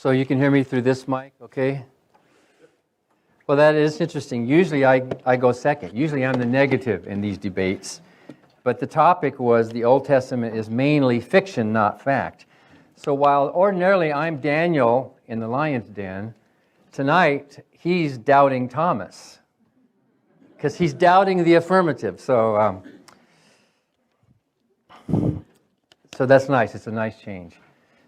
So you can hear me through this mic, okay? Well, that is interesting. Usually I go second. Usually I'm the negative in these debates. But the topic was the Old Testament is mainly fiction, not fact. So while ordinarily I'm Daniel in the lion's den, tonight he's doubting Thomas. Because he's doubting the affirmative. So that's nice. It's a nice change.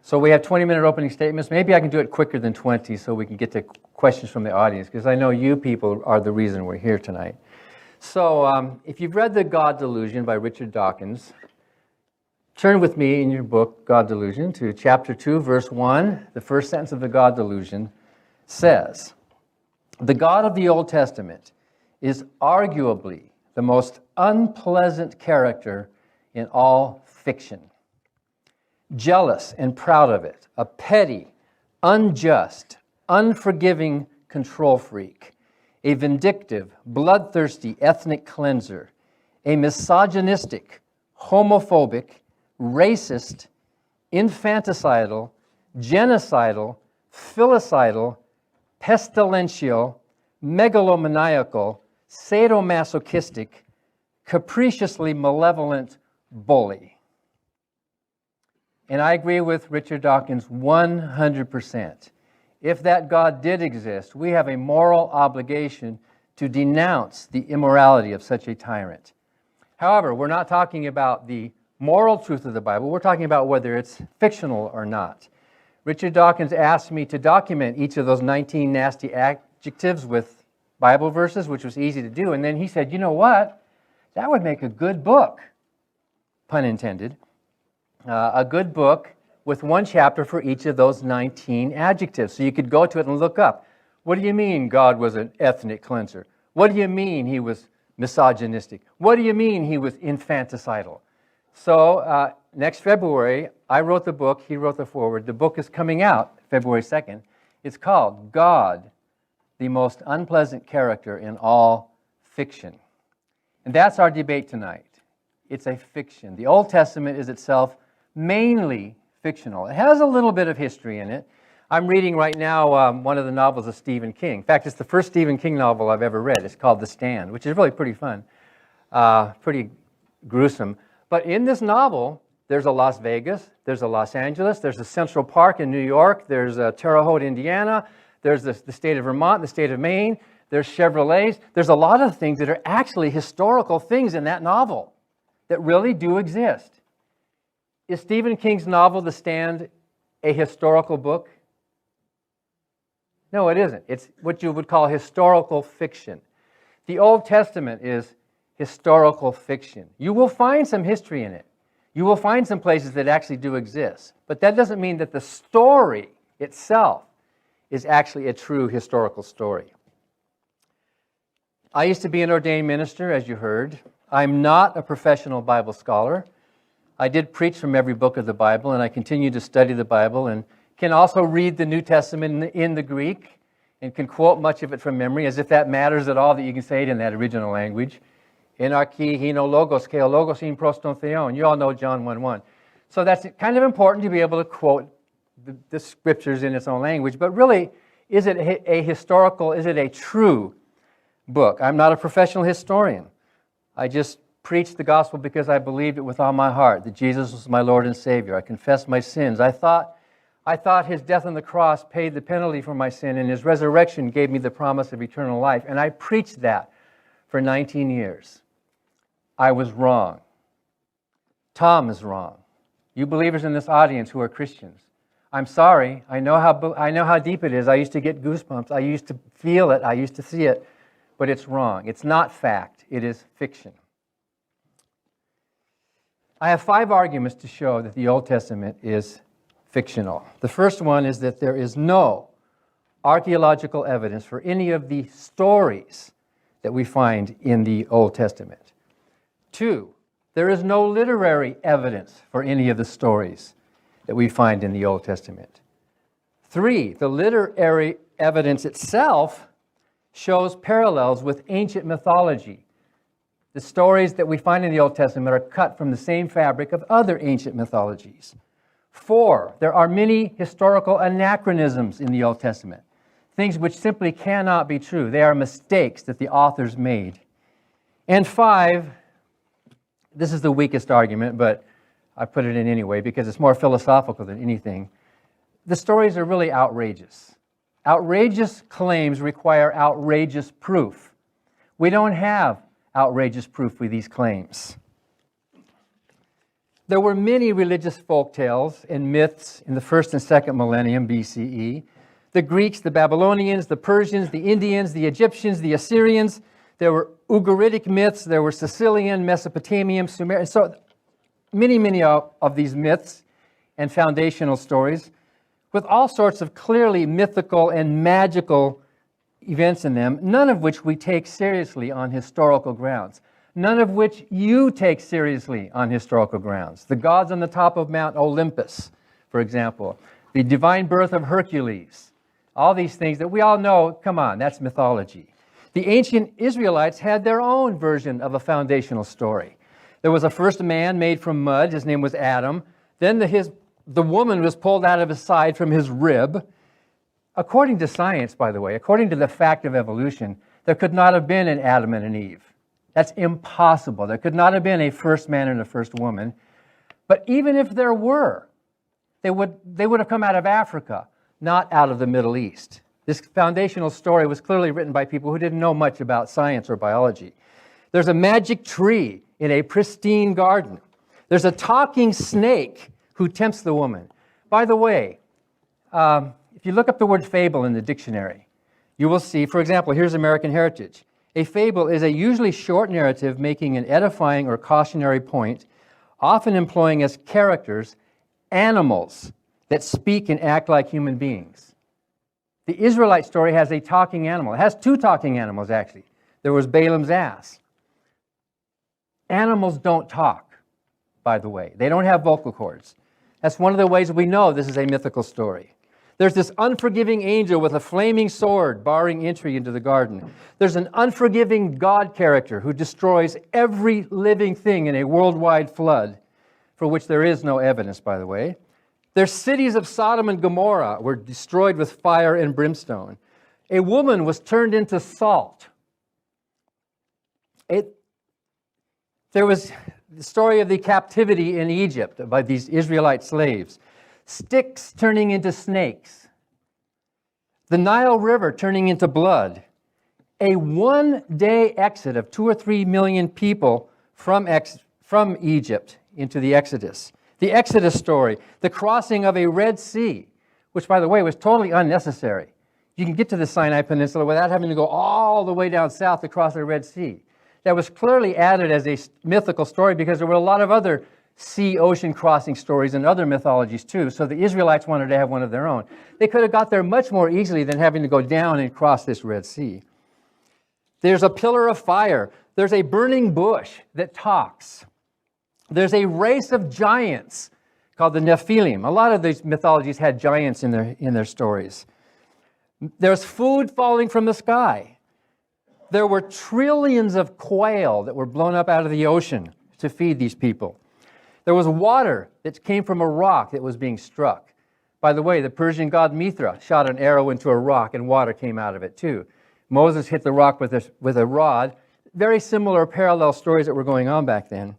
So we have 20-minute opening statements. Maybe I can do it quicker than 20 so we can get to questions from the audience, because I know you people are the reason we're here tonight. So if you've read The God Delusion by Richard Dawkins, turn with me in your book, God Delusion, to chapter 2, verse 1. The first sentence of The God Delusion says, "The God of the Old Testament is arguably the most unpleasant character in all fiction. Jealous and proud of it, a petty, unjust, unforgiving control freak, a vindictive, bloodthirsty ethnic cleanser, a misogynistic, homophobic, racist, infanticidal, genocidal, filicidal, pestilential, megalomaniacal, sadomasochistic, capriciously malevolent bully." And I agree with Richard Dawkins 100%. If that God did exist, we have a moral obligation to denounce the immorality of such a tyrant. However, we're not talking about the moral truth of the Bible. We're talking about whether it's fictional or not. Richard Dawkins asked me to document each of those 19 nasty adjectives with Bible verses, which was easy to do. And then he said, you know what? That would make a good book, pun intended. A good book with one chapter for each of those 19 adjectives. So you could go to it and look up. What do you mean God was an ethnic cleanser? What do you mean he was misogynistic? What do you mean he was infanticidal? So next February, I wrote the book, he wrote the foreword. The book is coming out February 2nd. It's called God, the Most Unpleasant Character in All Fiction. And that's our debate tonight. It's a fiction. The Old Testament is itself mainly fictional. It has a little bit of history in it. I'm reading right now one of the novels of Stephen King. In fact, it's the first Stephen King novel I've ever read. It's called The Stand, which is really pretty fun, pretty gruesome. But in this novel, there's a Las Vegas, there's a Los Angeles, there's a Central Park in New York, there's a Terre Haute, Indiana, there's the state of Vermont, the state of Maine, there's Chevrolets. There's a lot of things that are actually historical things in that novel that really do exist. Is Stephen King's novel, The Stand, a historical book? No, it isn't. It's what you would call historical fiction. The Old Testament is historical fiction. You will find some history in it. You will find some places that actually do exist. But that doesn't mean that the story itself is actually a true historical story. I used to be an ordained minister, as you heard. I'm not a professional Bible scholar. I did preach from every book of the Bible, and I continue to study the Bible and can also read the New Testament in the Greek and can quote much of it from memory, as if that matters at all that you can say it in that original language. Enarchi, hino, logos, keo, logos, in proston theon. You all know John 1:1. So that's kind of important to be able to quote the scriptures in its own language. But really, is it a historical, is it a true book? I'm not a professional historian. I just preached the gospel because I believed it with all my heart, that Jesus was my Lord and Savior. I confessed my sins. I thought his death on the cross paid the penalty for my sin, and his resurrection gave me the promise of eternal life. And I preached that for 19 years. I was wrong. Tom is wrong. You believers in this audience who are Christians, I'm sorry. I know how deep it is. I used to get goosebumps. I used to feel it. I used to see it. But it's wrong. It's not fact. It is fiction. I have 5 arguments to show that the Old Testament is fictional. The first one is that there is no archaeological evidence for any of the stories that we find in the Old Testament. 2, there is no literary evidence for any of the stories that we find in the Old Testament. 3, the literary evidence itself shows parallels with ancient mythology. The stories that we find in the Old Testament are cut from the same fabric of other ancient mythologies. 4, there are many historical anachronisms in the Old Testament, things which simply cannot be true. They are mistakes that the authors made. And 5, this is the weakest argument, but I put it in anyway because it's more philosophical than anything. The stories are really outrageous. Outrageous claims require outrageous proof. We don't have outrageous proof with these claims. There were many religious folk tales and myths in the 1st and 2nd millennium BCE. The Greeks, the Babylonians, the Persians, the Indians, the Egyptians, the Assyrians. There were Ugaritic myths. There were Sicilian, Mesopotamian, Sumerian. So many of these myths and foundational stories with all sorts of clearly mythical and magical events in them, none of which we take seriously on historical grounds. None of which you take seriously on historical grounds. The gods on the top of Mount Olympus, for example. The divine birth of Hercules. All these things that we all know, come on, that's mythology. The ancient Israelites had their own version of a foundational story. There was a first man made from mud. His name was Adam. Then the woman was pulled out of his side from his rib. According to science, by the way, according to the fact of evolution, there could not have been an Adam and an Eve. That's impossible. There could not have been a first man and a first woman. But even if there were, they would have come out of Africa, not out of the Middle East. This foundational story was clearly written by people who didn't know much about science or biology. There's a magic tree in a pristine garden. There's a talking snake who tempts the woman. By the way, if you look up the word fable in the dictionary, you will see, for example, here's American Heritage. A fable is a usually short narrative making an edifying or cautionary point, often employing as characters animals that speak and act like human beings. The Israelite story has a talking animal. It has 2 talking animals, actually. There was Balaam's ass. Animals don't talk, by the way. They don't have vocal cords. That's one of the ways we know this is a mythical story. There's this unforgiving angel with a flaming sword barring entry into the garden. There's an unforgiving God character who destroys every living thing in a worldwide flood, for which there is no evidence, by the way. Their cities of Sodom and Gomorrah were destroyed with fire and brimstone. A woman was turned into salt. There was the story of the captivity in Egypt by these Israelite slaves. Sticks turning into snakes. The Nile River turning into blood. A one-day exit of 2 or 3 million people from Egypt into the Exodus. The Exodus story, the crossing of a Red Sea, which, by the way, was totally unnecessary. You can get to the Sinai Peninsula without having to go all the way down south to cross the Red Sea. That was clearly added as a mythical story because there were a lot of other sea-ocean crossing stories and other mythologies too, so the Israelites wanted to have one of their own. They could have got there much more easily than having to go down and cross this Red Sea. There's a pillar of fire. There's a burning bush that talks. There's a race of giants called the Nephilim. A lot of these mythologies had giants in their stories. There's food falling from the sky. There were trillions of quail that were blown up out of the ocean to feed these people. There was water that came from a rock that was being struck. By the way, the Persian god Mithra shot an arrow into a rock and water came out of it too. Moses hit the rock with a rod. Very similar parallel stories that were going on back then.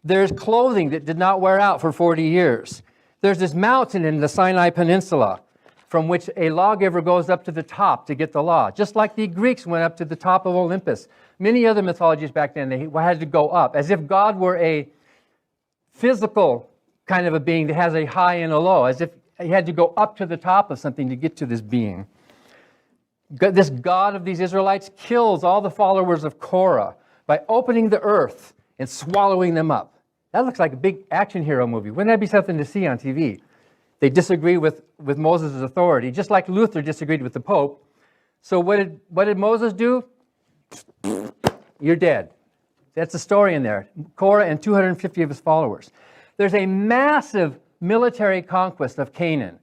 There's clothing that did not wear out for 40 years. There's this mountain in the Sinai Peninsula from which a lawgiver goes up to the top to get the law, just like the Greeks went up to the top of Olympus. Many other mythologies back then, they had to go up, as if God were a physical kind of a being that has a high and a low, as if he had to go up to the top of something to get to this being. This God of these Israelites kills all the followers of Korah by opening the earth and swallowing them up. That looks like a big action hero movie. Wouldn't that be something to see on TV? They disagree with Moses' authority, just like Luther disagreed with the Pope. So what did Moses do? You're dead. That's the story in there. Korah and 250 of his followers. There's a massive military conquest of Canaan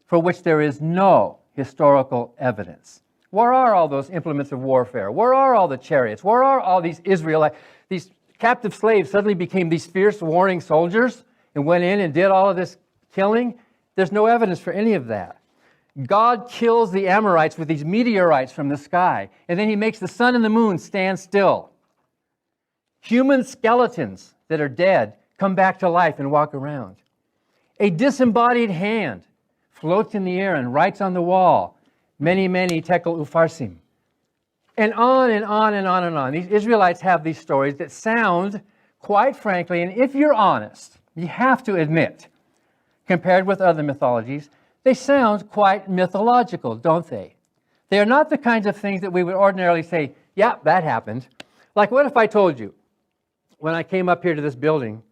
for which there is no historical evidence. Where are all those implements of warfare? Where are all the chariots? Where are all these Israelites? These captive slaves suddenly became these fierce warring soldiers and went in and did all of this killing. There's no evidence for any of that. God kills the Amorites with these meteorites from the sky, and then he makes the sun and the moon stand still. Human skeletons that are dead come back to life and walk around. A disembodied hand floats in the air and writes on the wall, many, many tekel ufarsim. And on and on and on and on. These Israelites have these stories that sound, quite frankly, and if you're honest, you have to admit, compared with other mythologies, they sound quite mythological, don't they? They are not the kinds of things that we would ordinarily say, yeah, that happened. Like, what if I told you, when I came up here to this building,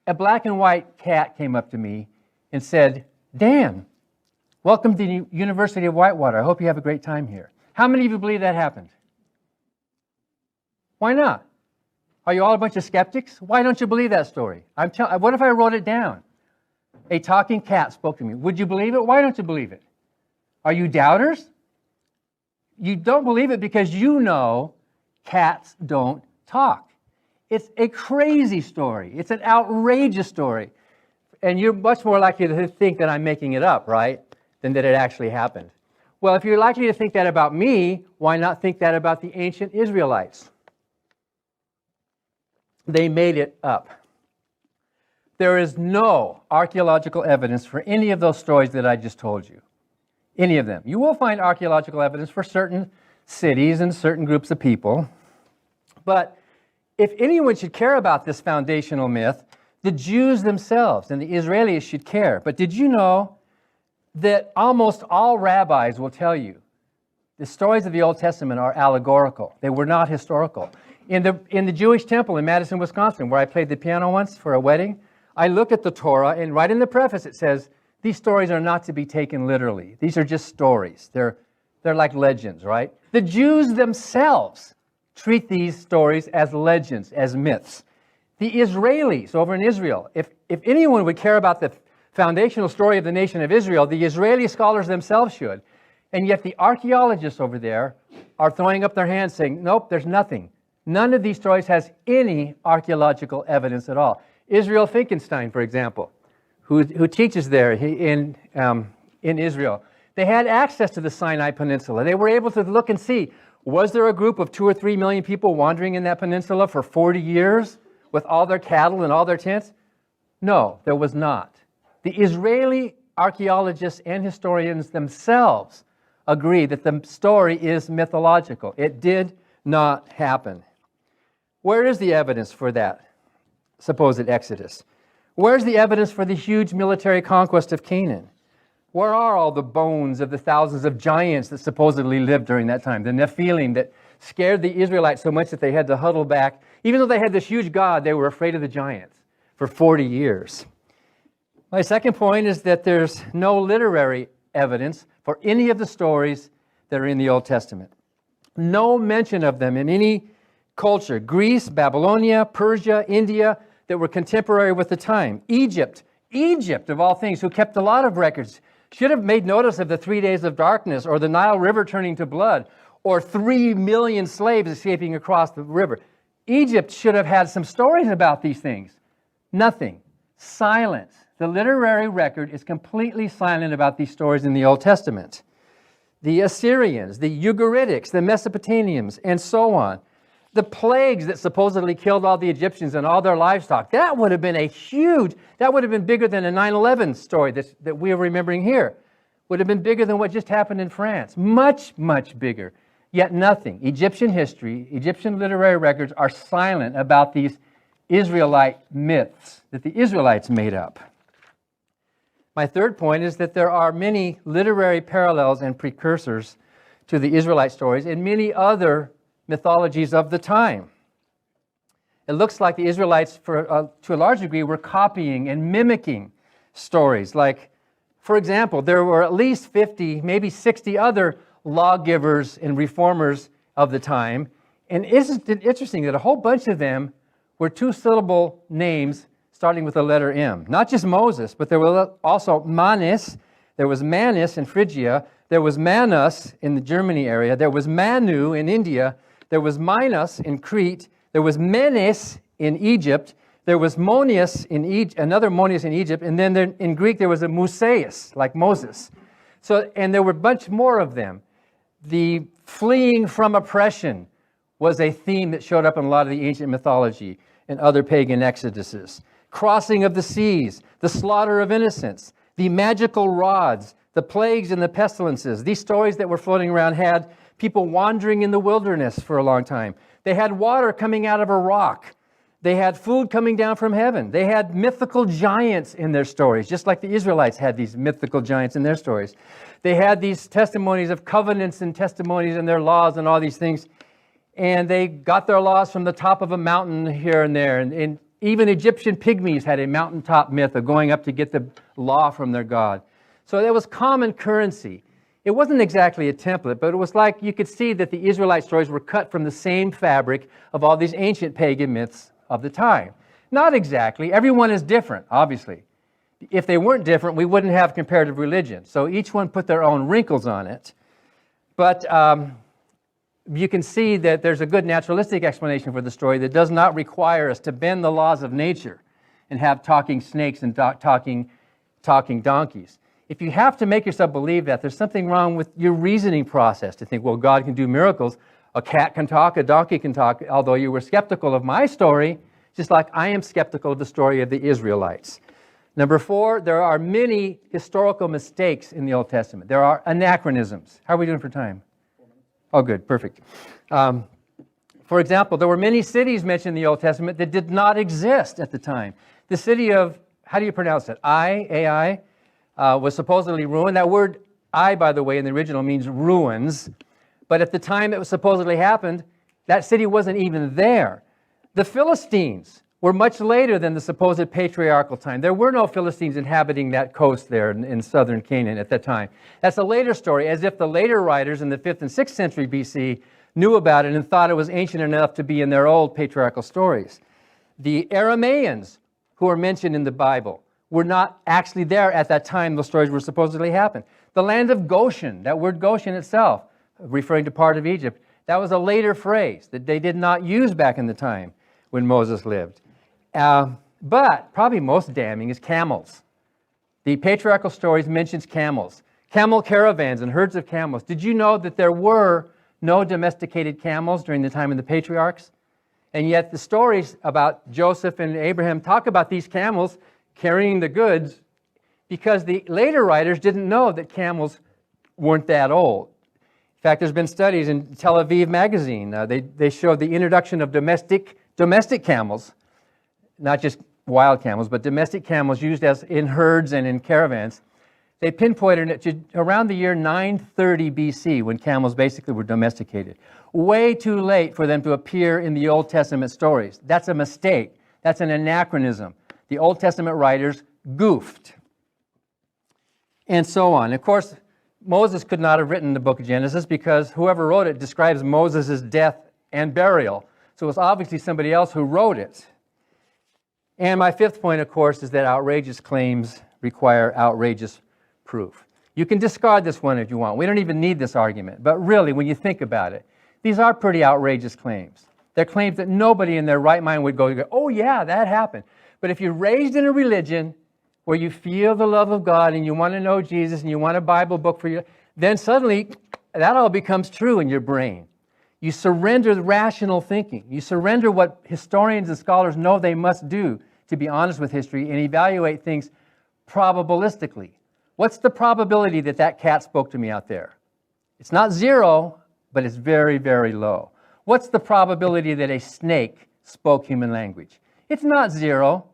a black and white cat came up to me and said, Dan, welcome to the University of Whitewater. I hope you have a great time here. How many of you believe that happened? Why not? Are you all a bunch of skeptics? Why don't you believe that story? What if I wrote it down? A talking cat spoke to me. Would you believe it? Why don't you believe it? Are you doubters? You don't believe it because you know cats don't talk. It's a crazy story. It's an outrageous story. And you're much more likely to think that I'm making it up, right, than that it actually happened. Well, if you're likely to think that about me, why not think that about the ancient Israelites? They made it up. There is no archaeological evidence for any of those stories that I just told you. Any of them. You will find archaeological evidence for certain cities and certain groups of people. But if anyone should care about this foundational myth, the Jews themselves and the Israelis should care. But did you know that almost all rabbis will tell you the stories of the Old Testament are allegorical? They were not historical. In the Jewish temple in Madison, Wisconsin, where I played the piano once for a wedding, I look at the Torah, and right in the preface it says, these stories are not to be taken literally. These are just stories. They're like legends, right? The Jews themselves treat these stories as legends, as myths. The Israelis over in Israel, if anyone would care about the foundational story of the nation of Israel, the Israeli scholars themselves should. And yet the archaeologists over there are throwing up their hands saying, nope, there's nothing. None of these stories has any archaeological evidence at all. Israel Finkelstein, for example, who teaches there in Israel, they had access to the Sinai Peninsula. They were able to look and see, was there a group of 2 or 3 million people wandering in that peninsula for 40 years with all their cattle and all their tents? No, there was not. The Israeli archaeologists and historians themselves agree that the story is mythological. It did not happen. Where is the evidence for that supposed Exodus? Where's the evidence for the huge military conquest of Canaan? Where are all the bones of the thousands of giants that supposedly lived during that time? The Nephilim that scared the Israelites so much that they had to huddle back. Even though they had this huge God, they were afraid of the giants for 40 years. My second point is that there's no literary evidence for any of the stories that are in the Old Testament. No mention of them in any culture. Greece, Babylonia, Persia, India, that were contemporary with the time. Egypt of all things, who kept a lot of records, should have made notice of the 3 days of darkness, or the Nile River turning to blood, or 3 million slaves escaping across the river. Egypt should have had some stories about these things. Nothing. Silence. The literary record is completely silent about these stories in the Old Testament. The Assyrians, the Ugaritic, the Mesopotamians, and so on. The plagues that supposedly killed all the Egyptians and all their livestock, that would have been bigger than a 9/11 story that we are remembering here. Would have been bigger than what just happened in France. Much, much bigger. Yet nothing. Egyptian history, Egyptian literary records are silent about these Israelite myths that the Israelites made up. My third point is that there are many literary parallels and precursors to the Israelite stories in many other mythologies of the time. It looks like the Israelites, to a large degree, were copying and mimicking stories. Like, for example, there were at least 50, maybe 60 other lawgivers and reformers of the time. And isn't it interesting that a whole bunch of them were 2-syllable names starting with the letter M? Not just Moses, but there were also Manis, there was Manis in Phrygia, there was Manus in the Germany area, there was Manu in India, there was Minos in Crete, there was Menes in Egypt, There was Monius in Egypt, another Monius in Egypt, and then in Greek there was a Musaeus, like Moses. So, and there were a bunch more of them. The fleeing from oppression was a theme that showed up in a lot of the ancient mythology and other pagan exoduses. Crossing of the seas, the slaughter of innocents, the magical rods, the plagues and the pestilences. These stories that were floating around had people wandering in the wilderness for a long time. They had water coming out of a rock. They had food coming down from heaven. They had mythical giants in their stories, just like the Israelites had these mythical giants in their stories. They had these testimonies of covenants and testimonies and their laws and all these things. And they got their laws from the top of a mountain here and there. And even Egyptian pygmies had a mountaintop myth of going up to get the law from their God. So that was common currency. It wasn't exactly a template, but it was like you could see that the Israelite stories were cut from the same fabric of all these ancient pagan myths of the time. Not exactly. Everyone is different, obviously. If they weren't different, we wouldn't have comparative religion. So each one put their own wrinkles on it. But you can see that there's a good naturalistic explanation for the story that does not require us to bend the laws of nature and have talking snakes and talking donkeys. If you have to make yourself believe that, there's something wrong with your reasoning process to think, well, God can do miracles. A cat can talk, a donkey can talk, although you were skeptical of my story, just like I am skeptical of the story of the Israelites. Number 4, there are many historical mistakes in the Old Testament. There are anachronisms. How are we doing for time? Oh, good, perfect. For example, there were many cities mentioned in the Old Testament that did not exist at the time. The city of, how do you pronounce it? Ai, was supposedly ruined. That word Ai, by the way, in the original means ruins. But at the time it was supposedly happened, that city wasn't even there. The Philistines were much later than the supposed patriarchal time. There were no Philistines inhabiting that coast there in southern Canaan at that time. That's a later story, as if the later writers in the 5th and 6th century BC knew about it and thought it was ancient enough to be in their old patriarchal stories. The Aramaeans, who are mentioned in the Bible, were not actually there at that time those stories were supposedly happened. The land of Goshen, that word Goshen itself, referring to part of Egypt, that was a later phrase that they did not use back in the time when Moses lived. But probably most damning is camels. The patriarchal stories mentions camels, camel caravans and herds of camels. Did you know that there were no domesticated camels during the time of the patriarchs? And yet the stories about Joseph and Abraham talk about these camels carrying the goods because the later writers didn't know that camels weren't that old. In fact, there's been studies in Tel Aviv magazine. They showed the introduction of domestic camels, not just wild camels, but domestic camels used as in herds and in caravans. They pinpointed it to around the year 930 BC when camels basically were domesticated. Way too late for them to appear in the Old Testament stories. That's a mistake. That's an anachronism. The Old Testament writers goofed. And so on. Of course, Moses could not have written the book of Genesis because whoever wrote it describes Moses' death and burial. So it was obviously somebody else who wrote it. And my 5th point, of course, is that outrageous claims require outrageous proof. You can discard this one if you want. We don't even need this argument. But really, when you think about it, these are pretty outrageous claims. They're claims that nobody in their right mind would go, oh yeah, that happened. But if you're raised in a religion where you feel the love of God and you want to know Jesus and you want a Bible book for you, then suddenly that all becomes true in your brain. You surrender the rational thinking. You surrender what historians and scholars know they must do to be honest with history and evaluate things probabilistically. What's the probability that that cat spoke to me out there? It's not 0, but it's very, very low. What's the probability that a snake spoke human language? It's not 0,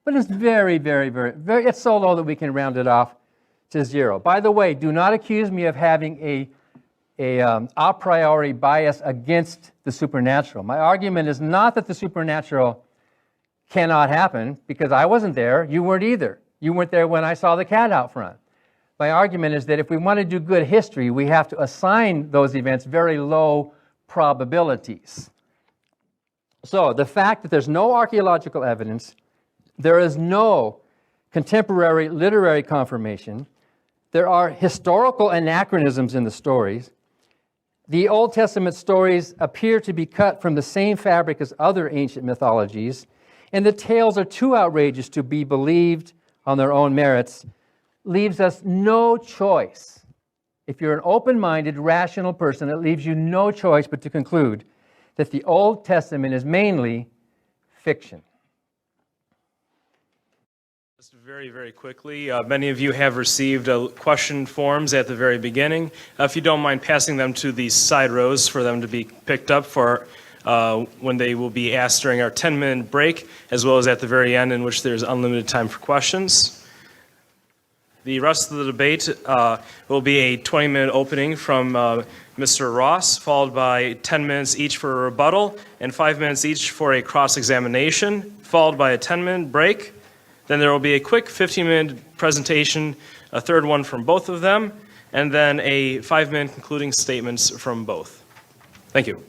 but it's very, very, very, it's so low that we can round it off to 0. By the way, do not accuse me of having a priori bias against the supernatural. My argument is not that the supernatural cannot happen, because I wasn't there, you weren't either. You weren't there when I saw the cat out front. My argument is that if we want to do good history, we have to assign those events very low probabilities. So the fact that there's no archaeological evidence, there is no contemporary literary confirmation, there are historical anachronisms in the stories, the Old Testament stories appear to be cut from the same fabric as other ancient mythologies, and the tales are too outrageous to be believed on their own merits, leaves us no choice. If you're an open-minded, rational person, it leaves you no choice but to conclude that the Old Testament is mainly fiction. Just very, very quickly, many of you have received question forms at the very beginning. If you don't mind passing them to the side rows for them to be picked up for when they will be asked during our 10-minute break, as well as at the very end, in which there's unlimited time for questions. The rest of the debate will be a 20-minute opening from Mr. Ross, followed by 10 minutes each for a rebuttal and 5 minutes each for a cross-examination, followed by a 10-minute break. Then there will be a quick 15-minute presentation, a third one from both of them, and then a 5-minute concluding statements from both. Thank you.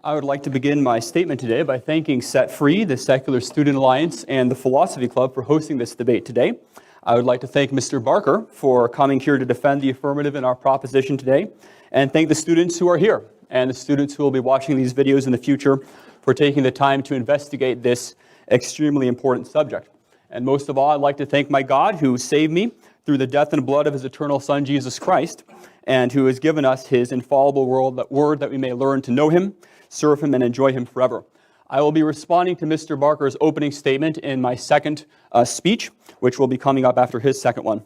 I would like to begin my statement today by thanking Set Free, the Secular Student Alliance, and the Philosophy Club for hosting this debate today. I would like to thank Mr. Barker for coming here to defend the affirmative in our proposition today, and thank the students who are here and the students who will be watching these videos in the future for taking the time to investigate this extremely important subject. And most of all, I'd like to thank my God who saved me through the death and blood of his eternal Son, Jesus Christ, and who has given us his infallible word that we may learn to know him, serve him, and enjoy him forever. I will be responding to Mr. Barker's opening statement in my second speech, which will be coming up after his second one.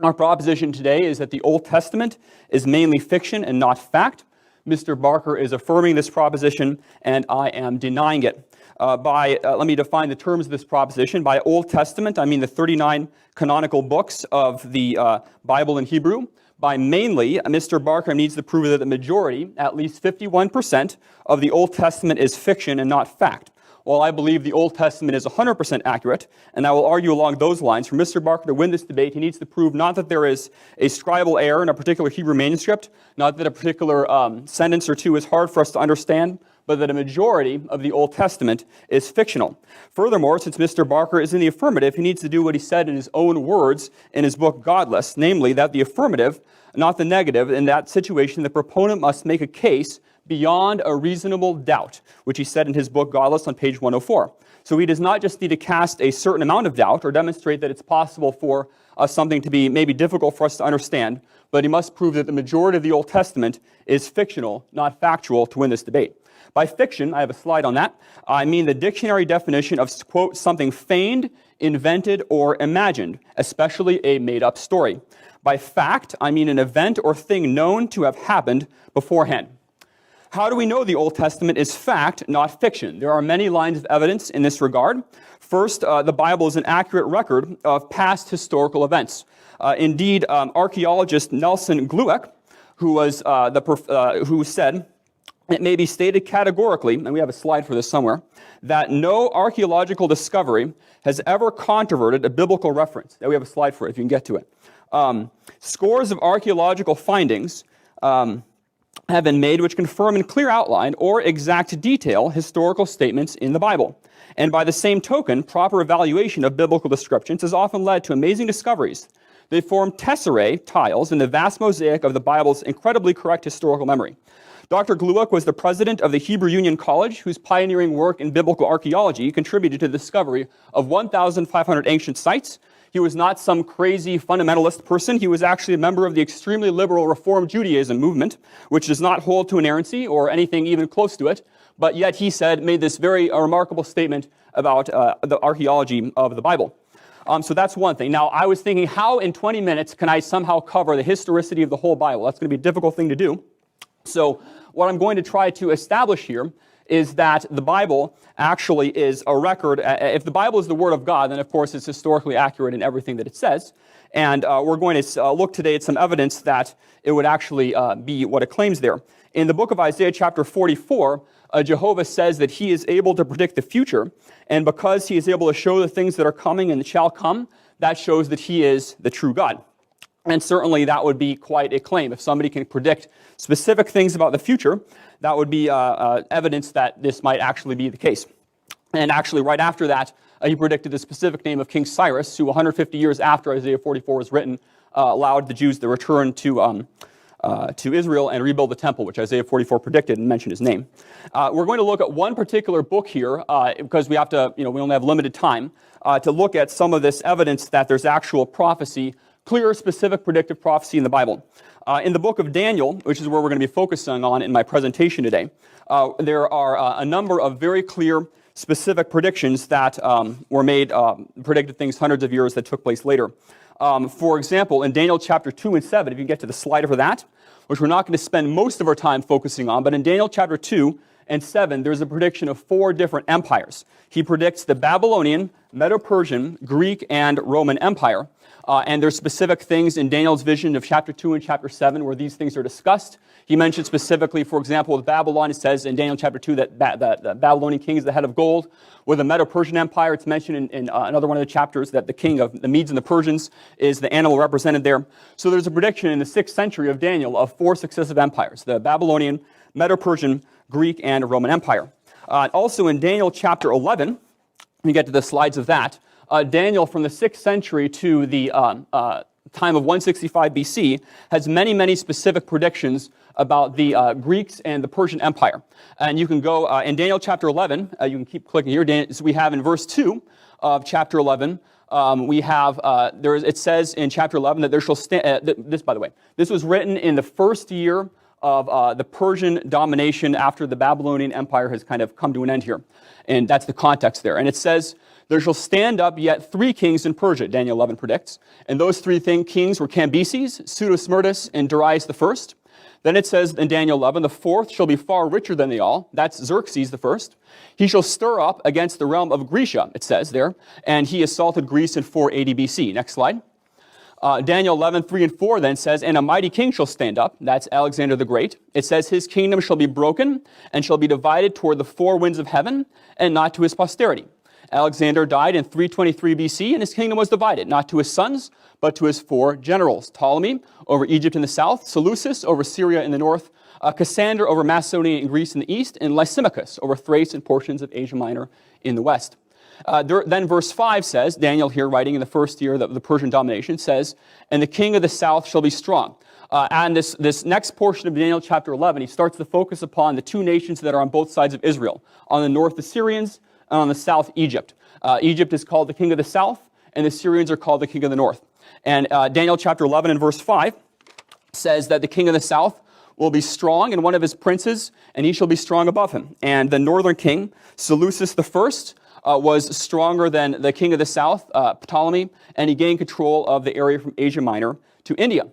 Our proposition today is that the Old Testament is mainly fiction and not fact. Mr. Barker is affirming this proposition, and I am denying it. Let me define the terms of this proposition. By Old Testament, I mean the 39 canonical books of the Bible in Hebrew. By mainly, Mr. Barker needs to prove that the majority, at least 51%, of the Old Testament is fiction and not fact. While I believe the Old Testament is 100% accurate, and I will argue along those lines, for Mr. Barker to win this debate, he needs to prove not that there is a scribal error in a particular Hebrew manuscript, not that a particular sentence or two is hard for us to understand, but that a majority of the Old Testament is fictional. Furthermore, since Mr. Barker is in the affirmative, he needs to do what he said in his own words in his book Godless, namely that the affirmative, not the negative, in that situation the proponent must make a case beyond a reasonable doubt, which he said in his book Godless on page 104. So he does not just need to cast a certain amount of doubt or demonstrate that it's possible for something to be maybe difficult for us to understand, but he must prove that the majority of the Old Testament is fictional, not factual, to win this debate. By fiction, I have a slide on that, I mean the dictionary definition of, quote, something feigned, invented, or imagined, especially a made-up story. By fact, I mean an event or thing known to have happened beforehand. How do we know the Old Testament is fact, not fiction? There are many lines of evidence in this regard. First, the Bible is an accurate record of past historical events. Indeed, archaeologist Nelson Glueck, who said, it may be stated categorically, and we have a slide for this somewhere, that no archaeological discovery has ever controverted a biblical reference. There we have a slide for it if you can get to it. Scores of archaeological findings have been made which confirm in clear outline or exact detail historical statements in the Bible. And by the same token, proper evaluation of biblical descriptions has often led to amazing discoveries. They form tesserae, tiles, in the vast mosaic of the Bible's incredibly correct historical memory. Dr. Glueck was the president of the Hebrew Union College, whose pioneering work in biblical archaeology contributed to the discovery of 1,500 ancient sites. He was not some crazy fundamentalist person. He was actually a member of the extremely liberal Reform Judaism movement, which does not hold to inerrancy or anything even close to it. But yet he made this very remarkable statement about the archaeology of the Bible. So that's one thing. Now, I was thinking, how in 20 minutes can I somehow cover the historicity of the whole Bible? That's going to be a difficult thing to do. So what I'm going to try to establish here is that the Bible actually is a record. If the Bible is the Word of God, then of course it's historically accurate in everything that it says. And we're going to look today at some evidence that it would actually be what it claims there. In the book of Isaiah chapter 44, Jehovah says that he is able to predict the future. And because he is able to show the things that are coming and that shall come, that shows that he is the true God. And certainly that would be quite a claim. If somebody can predict specific things about the future, that would be evidence that this might actually be the case. And actually right after that, he predicted the specific name of King Cyrus, who 150 years after Isaiah 44 was written, allowed the Jews to return to to Israel and rebuild the temple, which Isaiah 44 predicted and mentioned his name. We're going to look at one particular book here because we have to, we only have limited time to look at some of this evidence that there's actual prophecy, clear, specific, predictive prophecy in the Bible. In the book of Daniel, which is where we're going to be focusing on in my presentation today, there are a number of very clear, specific predictions that were made, predicted things hundreds of years that took place later. For example, in Daniel chapter 2 and 7, if you can get to the slide for that, which we're not going to spend most of our time focusing on, but in Daniel chapter 2 and 7, there's a prediction of 4 different empires. He predicts the Babylonian, Medo-Persian, Greek, and Roman Empire. And there's specific things in Daniel's vision of chapter 2 and chapter 7 where these things are discussed. He mentioned specifically, for example, with Babylon, it says in Daniel chapter 2 that the Babylonian king is the head of gold. With the Medo-Persian Empire, it's mentioned in another one of the chapters that the king of the Medes and the Persians is the animal represented there. So there's a prediction in the 6th century of Daniel of 4 successive empires, the Babylonian, Medo-Persian, Greek, and Roman Empire. Also in Daniel chapter 11, we get to the slides of that, Daniel from the 6th century to the time of 165 BC has many, many specific predictions about the Greeks and the Persian Empire. And you can go in Daniel chapter 11, you can keep clicking here, so we have in verse 2 of chapter 11, we have, it says in chapter 11 that there shall stand, this by the way, this was written in the first year of the Persian domination after the Babylonian Empire has kind of come to an end here. And that's the context there. And it says, there shall stand up yet 3 kings in Persia, Daniel 11 predicts. And those 3 kings were Cambyses, Pseudo-Smyrtus, and Darius the first. Then it says in Daniel 11, the 4th shall be far richer than they all. That's Xerxes the first. He shall stir up against the realm of Grecia, it says there. And he assaulted Greece in 480 BC. Next slide. Daniel 11, 3 and 4 then says, and a mighty king shall stand up. That's Alexander the Great. It says, his kingdom shall be broken and shall be divided toward the 4 winds of heaven and not to his posterity. Alexander died in 323 BC, and his kingdom was divided, not to his sons, but to his 4 generals. Ptolemy over Egypt in the south, Seleucus over Syria in the north, Cassander over Macedonia and Greece in the east, and Lysimachus over Thrace and portions of Asia Minor in the west. Then verse 5 says, Daniel here writing in the first year of the Persian domination says, and the king of the south shall be strong. And this next portion of Daniel chapter 11, he starts to focus upon the 2 nations that are on both sides of Israel. On the north, the Syrians, and on the south, Egypt. Egypt is called the king of the south, and the Syrians are called the king of the north. And Daniel chapter 11 and verse 5 says that the king of the south will be strong in one of his princes, and he shall be strong above him. And the northern king, Seleucus the first, was stronger than the king of the south, Ptolemy, and he gained control of the area from Asia Minor to India.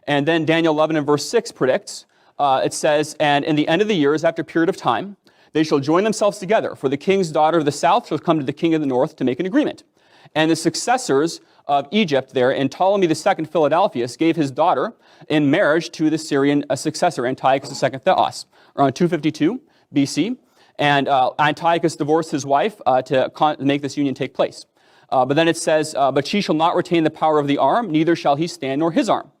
And then Daniel 11 and verse 6 predicts, it says, and in the end of the years, after a period of time, they shall join themselves together, for the king's daughter of the south shall come to the king of the north to make an agreement. And the successors of Egypt there, and Ptolemy II Philadelphus gave his daughter in marriage to the Syrian successor, Antiochus II Theos, around 252 BC. And Antiochus divorced his wife to make this union take place. But then it says, but she shall not retain the power of the arm, neither shall he stand nor his arm.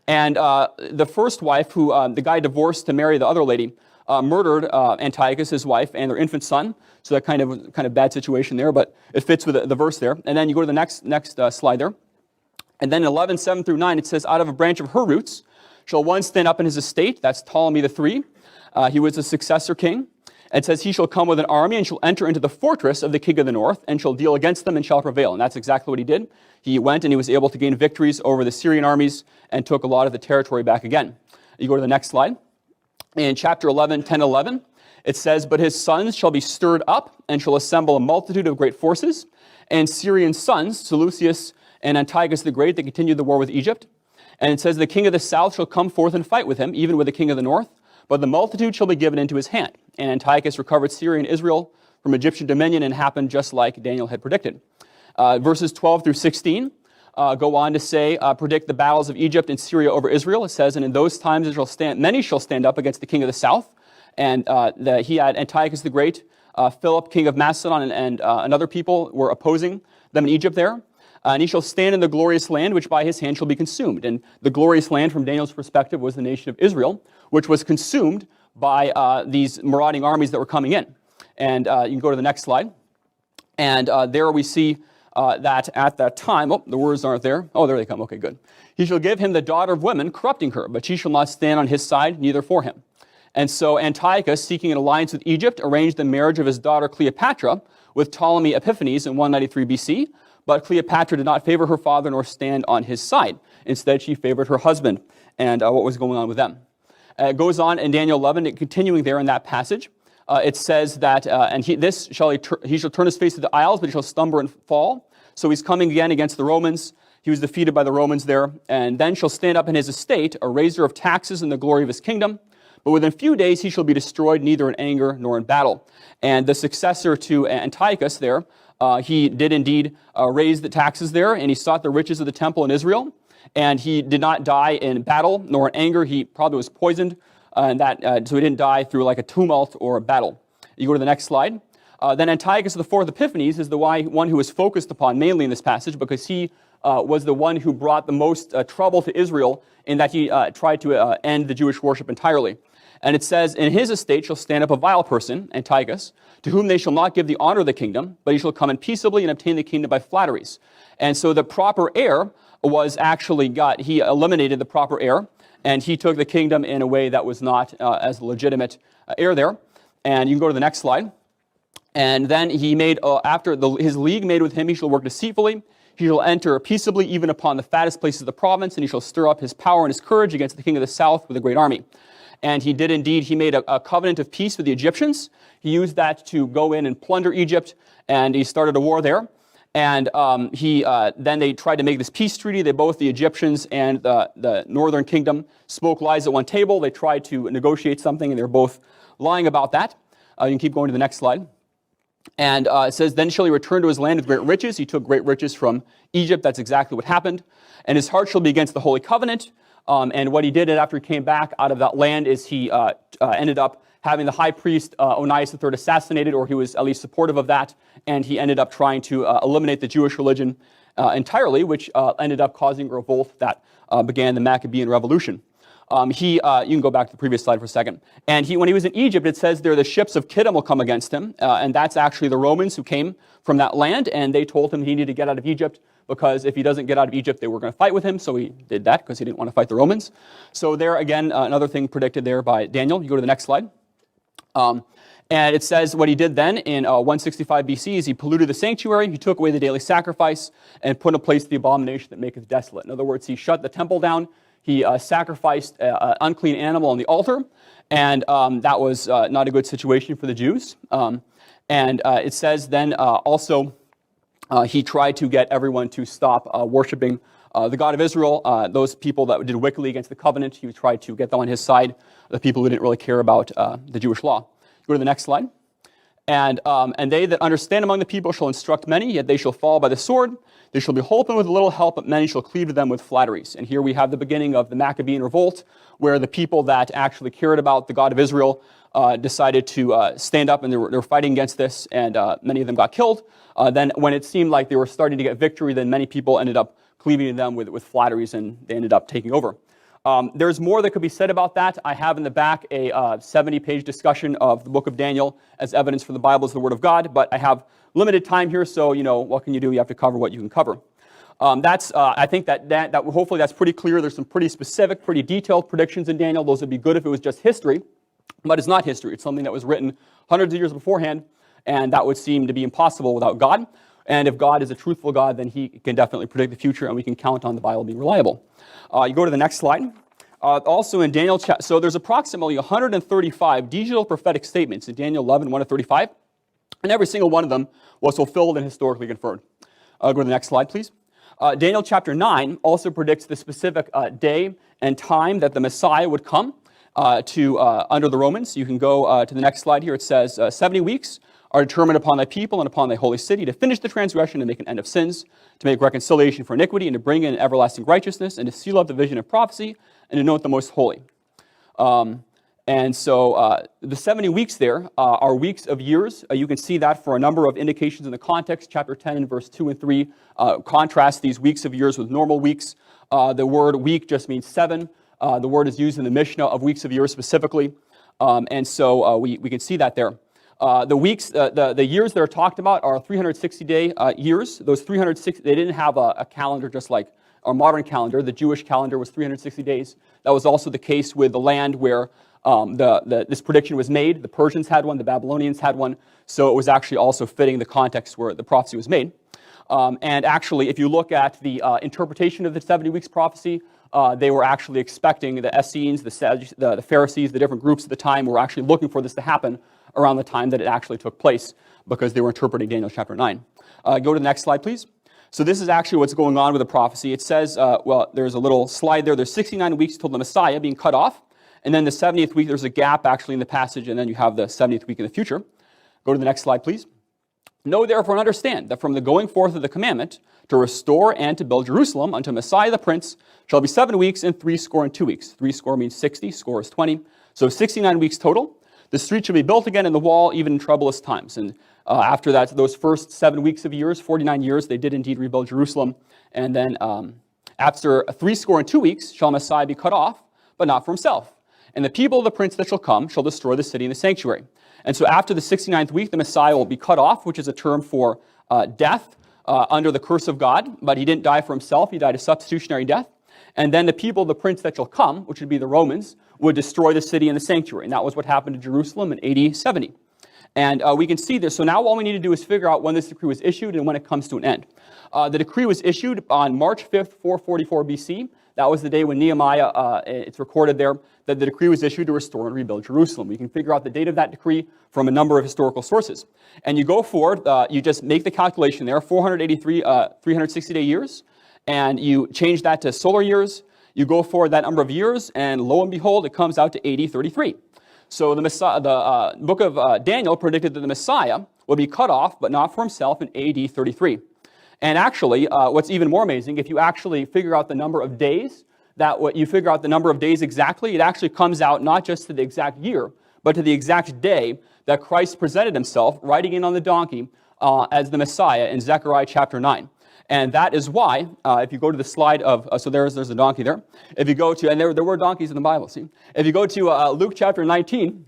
And the first wife, who the guy divorced to marry the other lady, murdered Antiochus, his wife, and their infant son. So that kind of bad situation there, but it fits with the verse there. And then you go to the next slide there. And then in 11, 7 through 9, it says, out of a branch of her roots shall one stand up in his estate. That's Ptolemy III. He was a successor king. It says, he shall come with an army and shall enter into the fortress of the king of the north and shall deal against them and shall prevail. And that's exactly what he did. He went and he was able to gain victories over the Syrian armies and took a lot of the territory back again. You go to the next slide. In chapter 11, 10, 11, it says, but his sons shall be stirred up and shall assemble a multitude of great forces. And Syrian sons, Seleucus and Antiochus the Great, they continued the war with Egypt. And it says, the king of the south shall come forth and fight with him, even with the king of the north. But the multitude shall be given into his hand. And Antiochus recovered Syria and Israel from Egyptian dominion, and happened just like Daniel had predicted. Verses 12 through 16 go on to say, predict the battles of Egypt and Syria over Israel. It says, and in those times many shall stand up against the king of the south. And he had Antiochus the Great, Philip, king of Macedon, and other people were opposing them in Egypt there. And he shall stand in the glorious land, which by his hand shall be consumed. And the glorious land, from Daniel's perspective, was the nation of Israel, which was consumed by these marauding armies that were coming in. And you can go to the next slide. And there we see that at that time, oh, the words aren't there. Oh, there they come. Okay, good. He shall give him the daughter of women, corrupting her, but she shall not stand on his side, neither for him. And so Antiochus, seeking an alliance with Egypt, arranged the marriage of his daughter Cleopatra with Ptolemy Epiphanes in 193 BC, but Cleopatra did not favor her father nor stand on his side. Instead, she favored her husband and what was going on with them. It goes on in Daniel 11, and continuing there in that passage, it says that, and he shall turn his face to the isles, but he shall stumble and fall. So he's coming again against the Romans. He was defeated by the Romans there. And then shall stand up in his estate a raiser of taxes in the glory of his kingdom. But within a few days he shall be destroyed, neither in anger nor in battle. And the successor to Antiochus there, he did indeed raise the taxes there, and he sought the riches of the temple in Israel. And he did not die in battle nor in anger. He probably was poisoned, so he didn't die through like a tumult or a battle. You go to the next slide. Then Antiochus IV Epiphanes is the one who is focused upon mainly in this passage, because he was the one who brought the most trouble to Israel in that he tried to end the Jewish worship entirely. And it says, in his estate shall stand up a vile person, Antiochus, to whom they shall not give the honor of the kingdom, but he shall come in peaceably and obtain the kingdom by flatteries. And so the proper heir was actually he eliminated the proper heir, and he took the kingdom in a way that was not as legitimate heir there. And you can go to the next slide. And then he made, after his league made with him, he shall work deceitfully. He shall enter peaceably even upon the fattest places of the province, and he shall stir up his power and his courage against the king of the south with a great army. And he did indeed, he made a covenant of peace with the Egyptians. He used that to go in and plunder Egypt, and he started a war there. And then they tried to make this peace treaty. Both the Egyptians and the northern kingdom spoke lies at one table. They tried to negotiate something, and they're both lying about that. You can keep going to the next slide. And it says, then shall he return to his land with great riches. He took great riches from Egypt. That's exactly what happened. And his heart shall be against the holy covenant. And what he did after he came back out of that land is he ended up having the high priest Onias III assassinated, or he was at least supportive of that. And he ended up trying to eliminate the Jewish religion entirely, which ended up causing a revolt that began the Maccabean Revolution. You can go back to the previous slide for a second. And when he was in Egypt, it says there the ships of Kittim will come against him. And that's actually the Romans who came from that land. And they told him he needed to get out of Egypt, because if he doesn't get out of Egypt, they were going to fight with him. So he did that because he didn't want to fight the Romans. So there again, another thing predicted there by Daniel. You go to the next slide. And it says what he did then in 165 BC is he polluted the sanctuary, he took away the daily sacrifice, and put in place the abomination that maketh desolate. In other words, he shut the temple down. He sacrificed an unclean animal on the altar, and that was not a good situation for the Jews. It says then also he tried to get everyone to stop worshiping the God of Israel. Those people that did wickedly against the covenant, he tried to get them on his side, the people who didn't really care about the Jewish law. Go to the next slide. And they that understand among the people shall instruct many, yet they shall fall by the sword. They shall be holpen with a little help, but many shall cleave to them with flatteries. And here we have the beginning of the Maccabean revolt, where the people that actually cared about the God of Israel decided to stand up, and they were fighting against this, and many of them got killed. Then when it seemed like they were starting to get victory, then many people ended up cleaving to them with flatteries, and they ended up taking over. There's more that could be said about that. I have in the back a 70-page discussion of the book of Daniel as evidence for the Bible as the Word of God, but I have limited time here, so what can you do? You have to cover what you can cover. I think that hopefully that's pretty clear. There's some pretty specific, pretty detailed predictions in Daniel. Those would be good if it was just history, but it's not history. It's something that was written hundreds of years beforehand, and that would seem to be impossible without God. And if God is a truthful God, then he can definitely predict the future, and we can count on the Bible being reliable. You go to the next slide. Also in Daniel, so there's approximately 135 digital prophetic statements in Daniel 11, 1-35, and every single one of them was fulfilled and historically confirmed. Go to the next slide, please. Daniel chapter 9 also predicts the specific day and time that the Messiah would come under the Romans. You can go to the next slide here. It says, 70 weeks are determined upon thy people and upon thy holy city to finish the transgression and make an end of sins, to make reconciliation for iniquity, and to bring in everlasting righteousness, and to seal up the vision of prophecy, and to note the most holy. And so the 70 weeks there are weeks of years. You can see that for a number of indications in the context. Chapter 10 and verse 2 and 3 contrast these weeks of years with normal weeks. The word week just means 7. The word is used in the Mishnah of weeks of years specifically. And so we can see that there. The years that are talked about are 360-day years. Those 360, they didn't have a calendar just like our modern calendar. The Jewish calendar was 360 days. That was also the case with the land where this prediction was made. The Persians had one, the Babylonians had one, so it was actually also fitting the context where the prophecy was made. And actually, if you look at the interpretation of the 70 weeks prophecy, they were actually expecting the Essenes, the Pharisees, the different groups at the time were actually looking for this to happen around the time that it actually took place because they were interpreting Daniel chapter 9. Go to the next slide, please. So this is actually what's going on with the prophecy. It says, well, there's a little slide there. There's 69 weeks till the Messiah being cut off. And then the 70th week, there's a gap actually in the passage, and then you have the 70th week in the future. Go to the next slide, please. Know therefore and understand that from the going forth of the commandment to restore and to build Jerusalem unto Messiah the Prince shall be 7 weeks and 62 weeks. 60 means 60, score is 20. So 69 weeks total. The street shall be built again and the wall even in troublous times. And after that, those first 7 weeks of years, 49 years, they did indeed rebuild Jerusalem. And then after 62 weeks shall Messiah be cut off, but not for himself. And the people of the prince that shall come shall destroy the city and the sanctuary. And so after the 69th week, the Messiah will be cut off, which is a term for death under the curse of God. But he didn't die for himself. He died a substitutionary death. And then the people of the prince that shall come, which would be the Romans, would destroy the city and the sanctuary. And that was what happened to Jerusalem in AD 70. And we can see this. So now all we need to do is figure out when this decree was issued and when it comes to an end. The decree was issued on March 5th, 444 BC. That was the day when Nehemiah, it's recorded there, that the decree was issued to restore and rebuild Jerusalem. We can figure out the date of that decree from a number of historical sources. And you go forward, you just make the calculation there, 483 360-day years, and you change that to solar years. You go forward that number of years, and lo and behold, it comes out to AD 33. So the book of Daniel predicted that the Messiah would be cut off, but not for himself, in AD 33. And actually, what's even more amazing, if you actually figure out the number of days, you figure out the number of days exactly, it actually comes out not just to the exact year, but to the exact day that Christ presented himself riding in on the donkey as the Messiah in Zechariah chapter 9. And that is why, if you go to the slide of, so there's a donkey there. If you go to, and there were donkeys in the Bible, see? If you go to Luke chapter 19,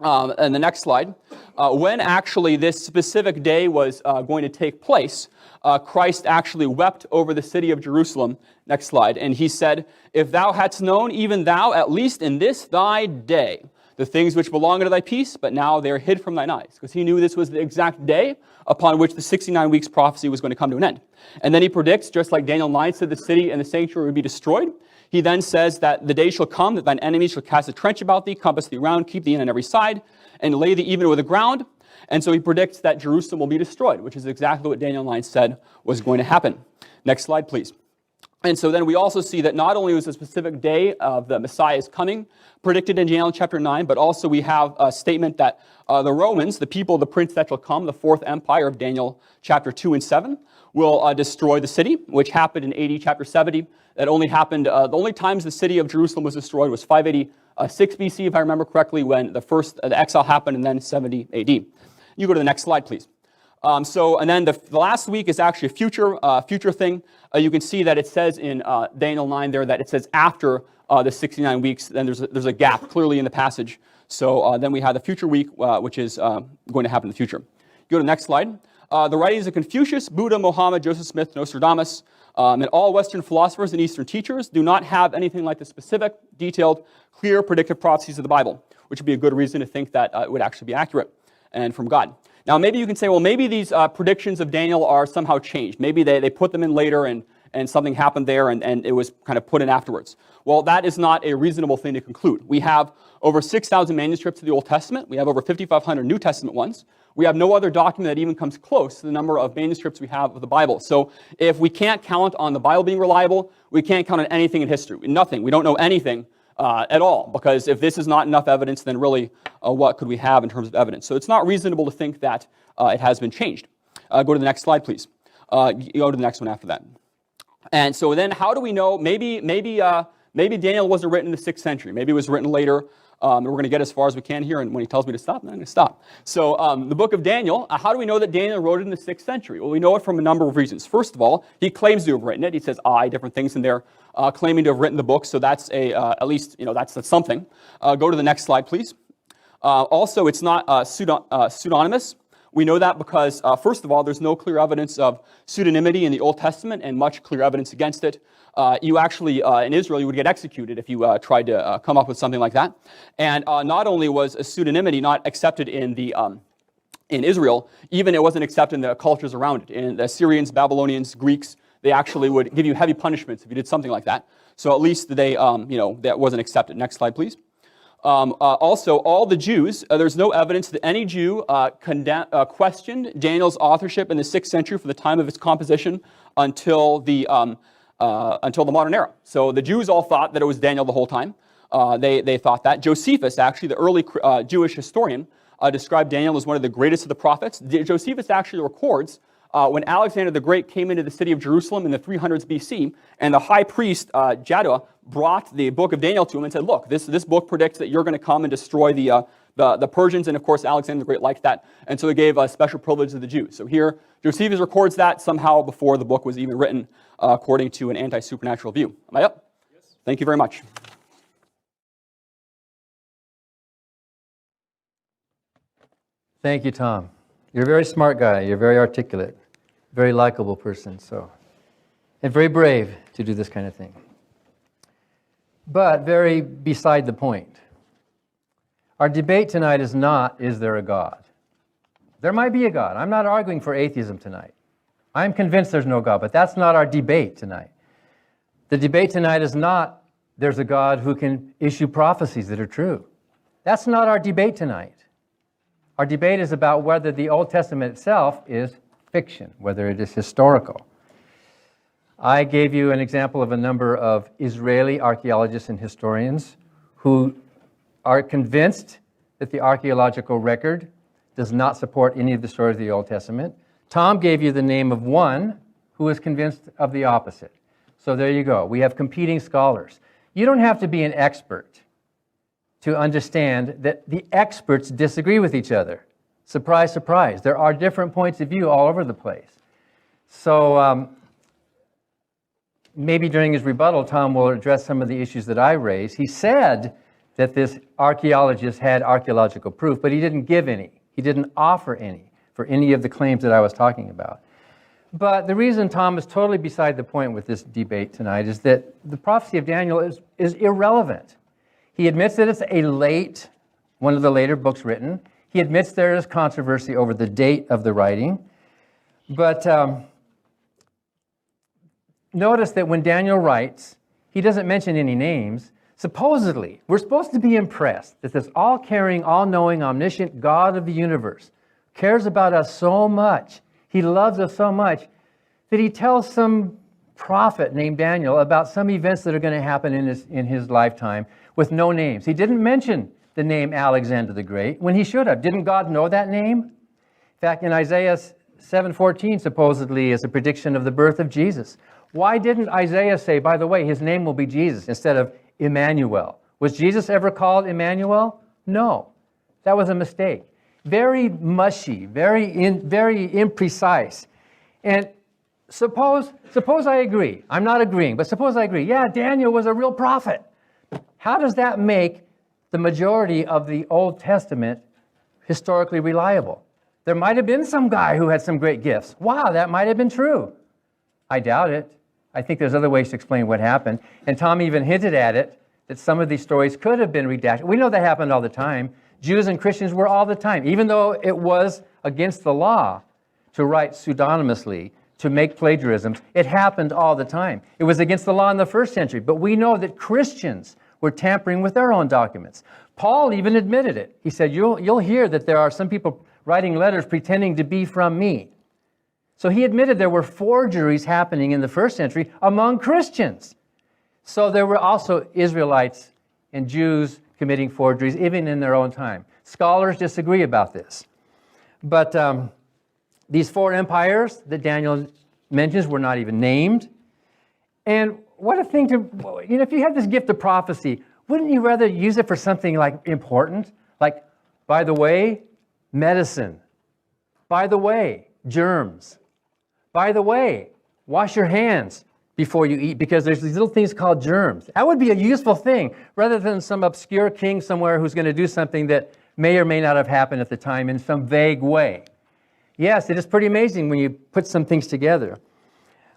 and the next slide, when actually this specific day was going to take place, Christ actually wept over the city of Jerusalem. Next slide. And he said, if thou hadst known, even thou, at least in this thy day, the things which belong unto thy peace, but now they are hid from thine eyes. Because he knew this was the exact day upon which the 69 weeks prophecy was going to come to an end. And then he predicts, just like Daniel 9 said, the city and the sanctuary would be destroyed. He then says that the day shall come that thine enemies shall cast a trench about thee, compass thee round, keep thee in on every side, and lay thee even with the ground. And so he predicts that Jerusalem will be destroyed, which is exactly what Daniel 9 said was going to happen. Next slide, please. And so then we also see that not only was a specific day of the Messiah's coming predicted in Daniel chapter 9, but also we have a statement that the Romans, the people of the prince that shall come, the fourth empire of Daniel chapter 2 and 7, will destroy the city, which happened in AD chapter 70. That only happened, the only times the city of Jerusalem was destroyed was 586 BC, if I remember correctly, when the exile happened, and then 70 AD. You go to the next slide, please. And then the last week is actually a future thing. You can see that it says in Daniel 9 there that it says after the 69 weeks, then there's a gap clearly in the passage. So then we have the future week, which is going to happen in the future. Go to the next slide. The writings of Confucius, Buddha, Mohammed, Joseph Smith, Nostradamus, and all Western philosophers and Eastern teachers do not have anything like the specific, detailed, clear, predictive prophecies of the Bible, which would be a good reason to think that it would actually be accurate and from God. Now, maybe you can say, well, maybe these predictions of Daniel are somehow changed. Maybe they put them in later and something happened there and it was kind of put in afterwards. Well, that is not a reasonable thing to conclude. We have over 6,000 manuscripts of the Old Testament. We have over 5,500 New Testament ones. We have no other document that even comes close to the number of manuscripts we have of the Bible. So if we can't count on the Bible being reliable, we can't count on anything in history. Nothing. We don't know anything at all, because if this is not enough evidence, then really what could we have in terms of evidence? So it's not reasonable to think that it has been changed. Go to the next slide, please. Go to the next one after that. And so then how do we know? Maybe Daniel wasn't written in the 6th century. Maybe it was written later. We're going to get as far as we can here, and when he tells me to stop, I'm going to stop. So the book of Daniel, how do we know that Daniel wrote it in the 6th century? Well, we know it from a number of reasons. First of all, he claims to have written it. He says different things in there, claiming to have written the book. So that's at least, that's something. Go to the next slide, please. Also, it's not pseudonymous. We know that because, first of all, there's no clear evidence of pseudonymity in the Old Testament and much clear evidence against it. You actually, in Israel, you would get executed if you tried to come up with something like that. And not only was a pseudonymity not accepted in Israel, even it wasn't accepted in the cultures around it. In the Assyrians, Babylonians, Greeks, they actually would give you heavy punishments if you did something like that. So at least they, that wasn't accepted. Next slide, please. Also, all the Jews, there's no evidence that any Jew questioned Daniel's authorship in the 6th century from the time of its composition until the modern era. So the Jews all thought that it was Daniel the whole time. They thought that. Josephus, actually, the early Jewish historian, described Daniel as one of the greatest of the prophets. Josephus actually records when Alexander the Great came into the city of Jerusalem in the 300s BC, and the high priest Jaddua brought the book of Daniel to him and said, look, this book predicts that you're going to come and destroy the Persians, and of course Alexander the Great liked that, and so he gave a special privilege to the Jews. So here, Josephus records that somehow before the book was even written, according to an anti-supernatural view. Am I up? Yes. Thank you very much. Thank you, Tom. You're a very smart guy. You're very articulate, very likable person, and very brave to do this kind of thing. But very beside the point. Our debate tonight is not, is there a God? There might be a God. I'm not arguing for atheism tonight. I'm convinced there's no God, but that's not our debate tonight. The debate tonight is not, there's a God who can issue prophecies that are true. That's not our debate tonight. Our debate is about whether the Old Testament itself is fiction, whether it is historical. I gave you an example of a number of Israeli archaeologists and historians who are convinced that the archaeological record does not support any of the stories of the Old Testament. Tom gave you the name of one who is convinced of the opposite. So there you go. We have competing scholars. You don't have to be an expert to understand that the experts disagree with each other. Surprise, surprise. There are different points of view all over the place. So maybe during his rebuttal, Tom will address some of the issues that I raised. He said that this archaeologist had archaeological proof, but he didn't give any. He didn't offer any for any of the claims that I was talking about. But the reason Tom is totally beside the point with this debate tonight is that the prophecy of Daniel is irrelevant. He admits that it's one of the later books written. He admits there is controversy over the date of the writing. But notice that when Daniel writes, he doesn't mention any names. Supposedly, we're supposed to be impressed that this all-caring, all-knowing, omniscient God of the universe cares about us so much, he loves us so much, that he tells some prophet named Daniel about some events that are going to happen in his lifetime with no names. He didn't mention the name Alexander the Great when he should have. Didn't God know that name? In fact, in Isaiah 7:14 supposedly is a prediction of the birth of Jesus. Why didn't Isaiah say, by the way, his name will be Jesus instead of Emmanuel? Was Jesus ever called Emmanuel? No. That was a mistake. Very mushy, very imprecise. And suppose I agree. I'm not agreeing, but suppose I agree. Yeah, Daniel was a real prophet. How does that make the majority of the Old Testament historically reliable? There might have been some guy who had some great gifts. Wow, that might have been true. I doubt it. I think there's other ways to explain what happened. And Tom even hinted at it, that some of these stories could have been redacted. We know that happened all the time. Jews and Christians were all the time. Even though it was against the law to write pseudonymously, to make plagiarisms, it happened all the time. It was against the law in the first century. But we know that Christians were tampering with their own documents. Paul even admitted it. He said, you'll hear that there are some people writing letters pretending to be from me. So he admitted there were forgeries happening in the first century among Christians. So there were also Israelites and Jews committing forgeries, even in their own time. Scholars disagree about this. But these four empires that Daniel mentions were not even named. And what a thing to, if you had this gift of prophecy, wouldn't you rather use it for something like important? Like, by the way, medicine. By the way, germs. By the way, wash your hands before you eat, because there's these little things called germs. That would be a useful thing, rather than some obscure king somewhere who's going to do something that may or may not have happened at the time in some vague way. Yes, it is pretty amazing when you put some things together.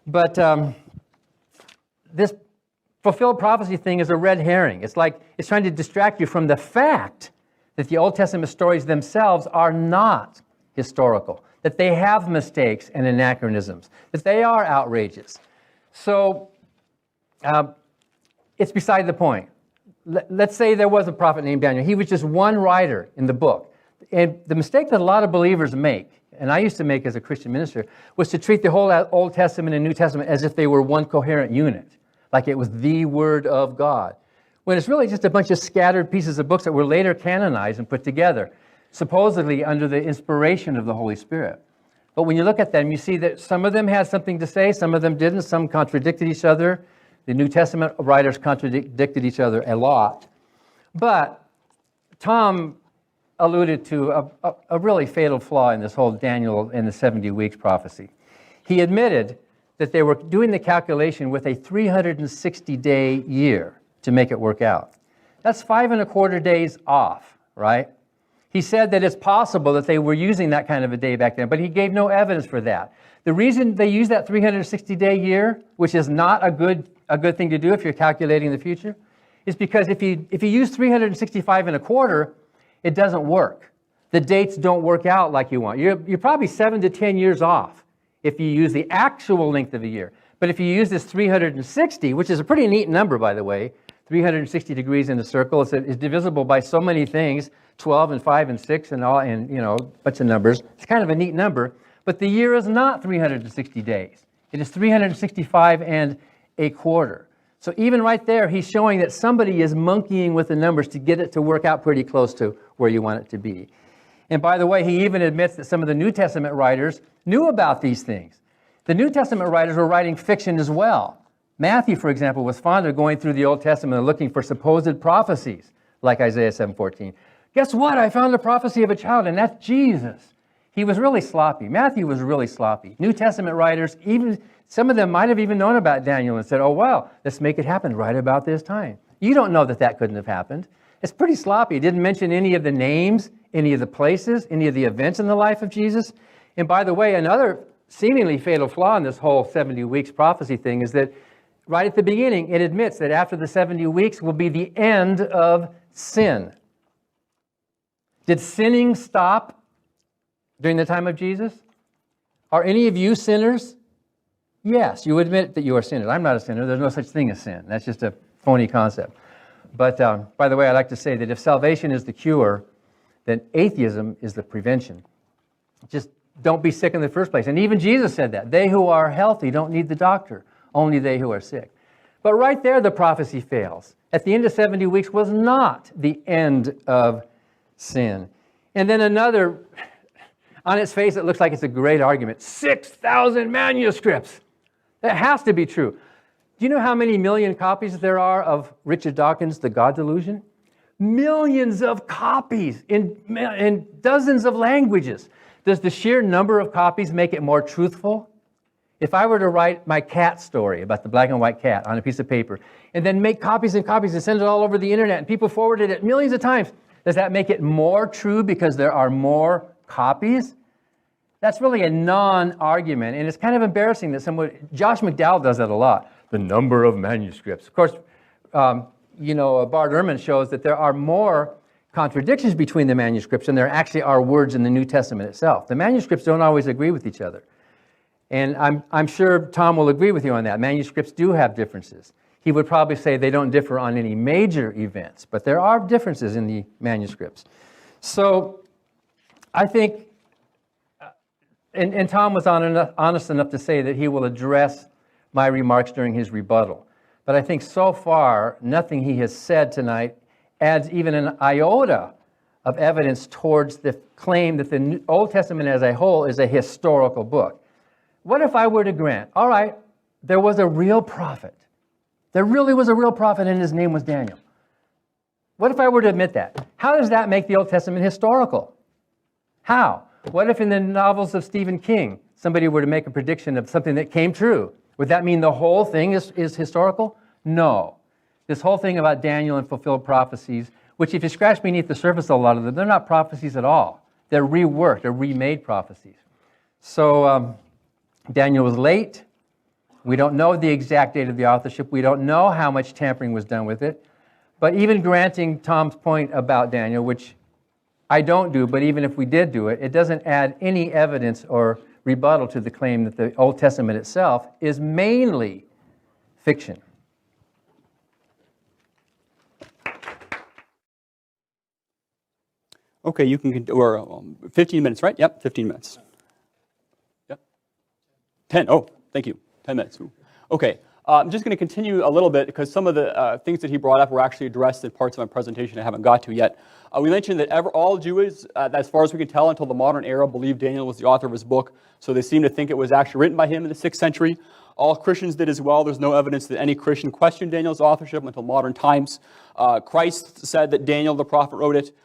But this fulfilled prophecy thing is a red herring. It's like it's trying to distract you from the fact that the Old Testament stories themselves are not historical, that they have mistakes and anachronisms, that they are outrageous. So it's beside the point. Let's say there was a prophet named Daniel. He was just one writer in the book. And the mistake that a lot of believers make, and I used to make as a Christian minister, was to treat the whole Old Testament and New Testament as if they were one coherent unit, like it was the Word of God, when it's really just a bunch of scattered pieces of books that were later canonized and put together, supposedly under the inspiration of the Holy Spirit. But when you look at them, you see that some of them had something to say, some of them didn't, some contradicted each other. The New Testament writers contradicted each other a lot. But Tom alluded to a really fatal flaw in this whole Daniel and the 70 weeks prophecy. He admitted that they were doing the calculation with a 360-day year to make it work out. That's 5¼ days off, right? He said that it's possible that they were using that kind of a day back then, but he gave no evidence for that. The reason they use that 360-day year, which is not a good thing to do if you're calculating the future, is because if you use 365¼ it doesn't work. The dates don't work out like you want. You're probably 7 to 10 years off if you use the actual length of a year. But if you use this 360, which is a pretty neat number, by the way, 360 degrees in a circle, it's divisible by so many things, 12 and 5 and 6 and all, and a bunch of numbers. It's kind of a neat number, but the year is not 360 days. It is 365¼ So even right there, he's showing that somebody is monkeying with the numbers to get it to work out pretty close to where you want it to be. And by the way, he even admits that some of the New Testament writers knew about these things. The New Testament writers were writing fiction as well. Matthew, for example, was fond of going through the Old Testament and looking for supposed prophecies, like Isaiah 7:14. Guess what? I found a prophecy of a child, and that's Jesus. He was really sloppy. Matthew was really sloppy. New Testament writers, even some of them might have even known about Daniel and said, oh, well, let's make it happen right about this time. You don't know that that couldn't have happened. It's pretty sloppy. It didn't mention any of the names, any of the places, any of the events in the life of Jesus. And by the way, another seemingly fatal flaw in this whole 70 weeks prophecy thing is that right at the beginning, it admits that after the 70 weeks will be the end of sin. Did sinning stop during the time of Jesus? Are any of you sinners? Yes, you admit that you are sinners. I'm not a sinner. There's no such thing as sin. That's just a phony concept. But by the way, I like to say that if salvation is the cure, then atheism is the prevention. Just don't be sick in the first place. And even Jesus said that. They who are healthy don't need the doctor, only they who are sick. But right there, the prophecy fails. At the end of 70 weeks was not the end of sin. And then another, on its face, it looks like it's a great argument. 6,000 manuscripts. That has to be true. Do you know how many million copies there are of Richard Dawkins' The God Delusion? Millions of copies in dozens of languages. Does the sheer number of copies make it more truthful? If I were to write my cat story about the black and white cat on a piece of paper and then make copies and copies and send it all over the internet and people forwarded it millions of times, does that make it more true because there are more copies? That's really a non-argument, and it's kind of embarrassing that Josh McDowell does that a lot. The number of manuscripts. Of course, Bart Ehrman shows that there are more contradictions between the manuscripts than there actually are words in the New Testament itself. The manuscripts don't always agree with each other. And I'm sure Tom will agree with you on that. Manuscripts do have differences. He would probably say they don't differ on any major events, but there are differences in the manuscripts. So I think, and Tom was honest enough to say that he will address my remarks during his rebuttal. But I think so far, nothing he has said tonight adds even an iota of evidence towards the claim that the Old Testament as a whole is a historical book. What if I were to grant, all right, there was a real prophet. There really was a real prophet and his name was Daniel. What if I were to admit that? How does that make the Old Testament historical? How? What if in the novels of Stephen King, somebody were to make a prediction of something that came true? Would that mean the whole thing is historical? No. This whole thing about Daniel and fulfilled prophecies which if you scratch beneath the surface, a lot of them, they're not prophecies at all. They're reworked, they're remade prophecies. So Daniel was late. We don't know the exact date of the authorship. We don't know how much tampering was done with it. But even granting Tom's point about Daniel, which I don't do, but even if we did do it, it doesn't add any evidence or rebuttal to the claim that the Old Testament itself is mainly fiction. Okay, you can, or 15 minutes, right? Yep, 15 minutes. Yep. 10, oh, thank you, 10 minutes. Ooh. Okay, I'm just going to continue a little bit because some of the things that he brought up were actually addressed in parts of my presentation I haven't got to yet. We mentioned that all Jews, as far as we can tell until the modern era, believed Daniel was the author of his book, so they seem to think it was actually written by him in the 6th century. All Christians did as well. There's no evidence that any Christian questioned Daniel's authorship until modern times. Christ said that Daniel the prophet wrote it.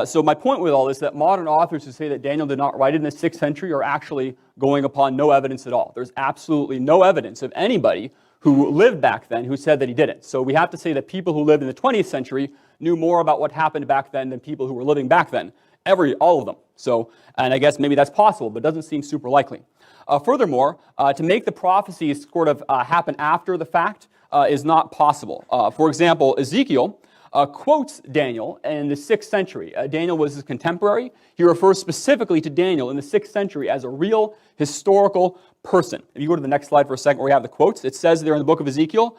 So my point with all this is that modern authors who say that Daniel did not write it in the 6th century are actually going upon no evidence at all. There's absolutely no evidence of anybody who lived back then who said that he didn't. So we have to say that people who lived in the 20th century knew more about what happened back then than people who were living back then. All of them. So, and I guess maybe that's possible, but it doesn't seem super likely. Furthermore, to make the prophecies sort of happen after the fact is not possible. For example, Ezekiel quotes Daniel in the 6th century. Daniel was his contemporary. He refers specifically to Daniel in the 6th century as a real historical person. If you go to the next slide for a second where we have the quotes, it says there in the book of Ezekiel,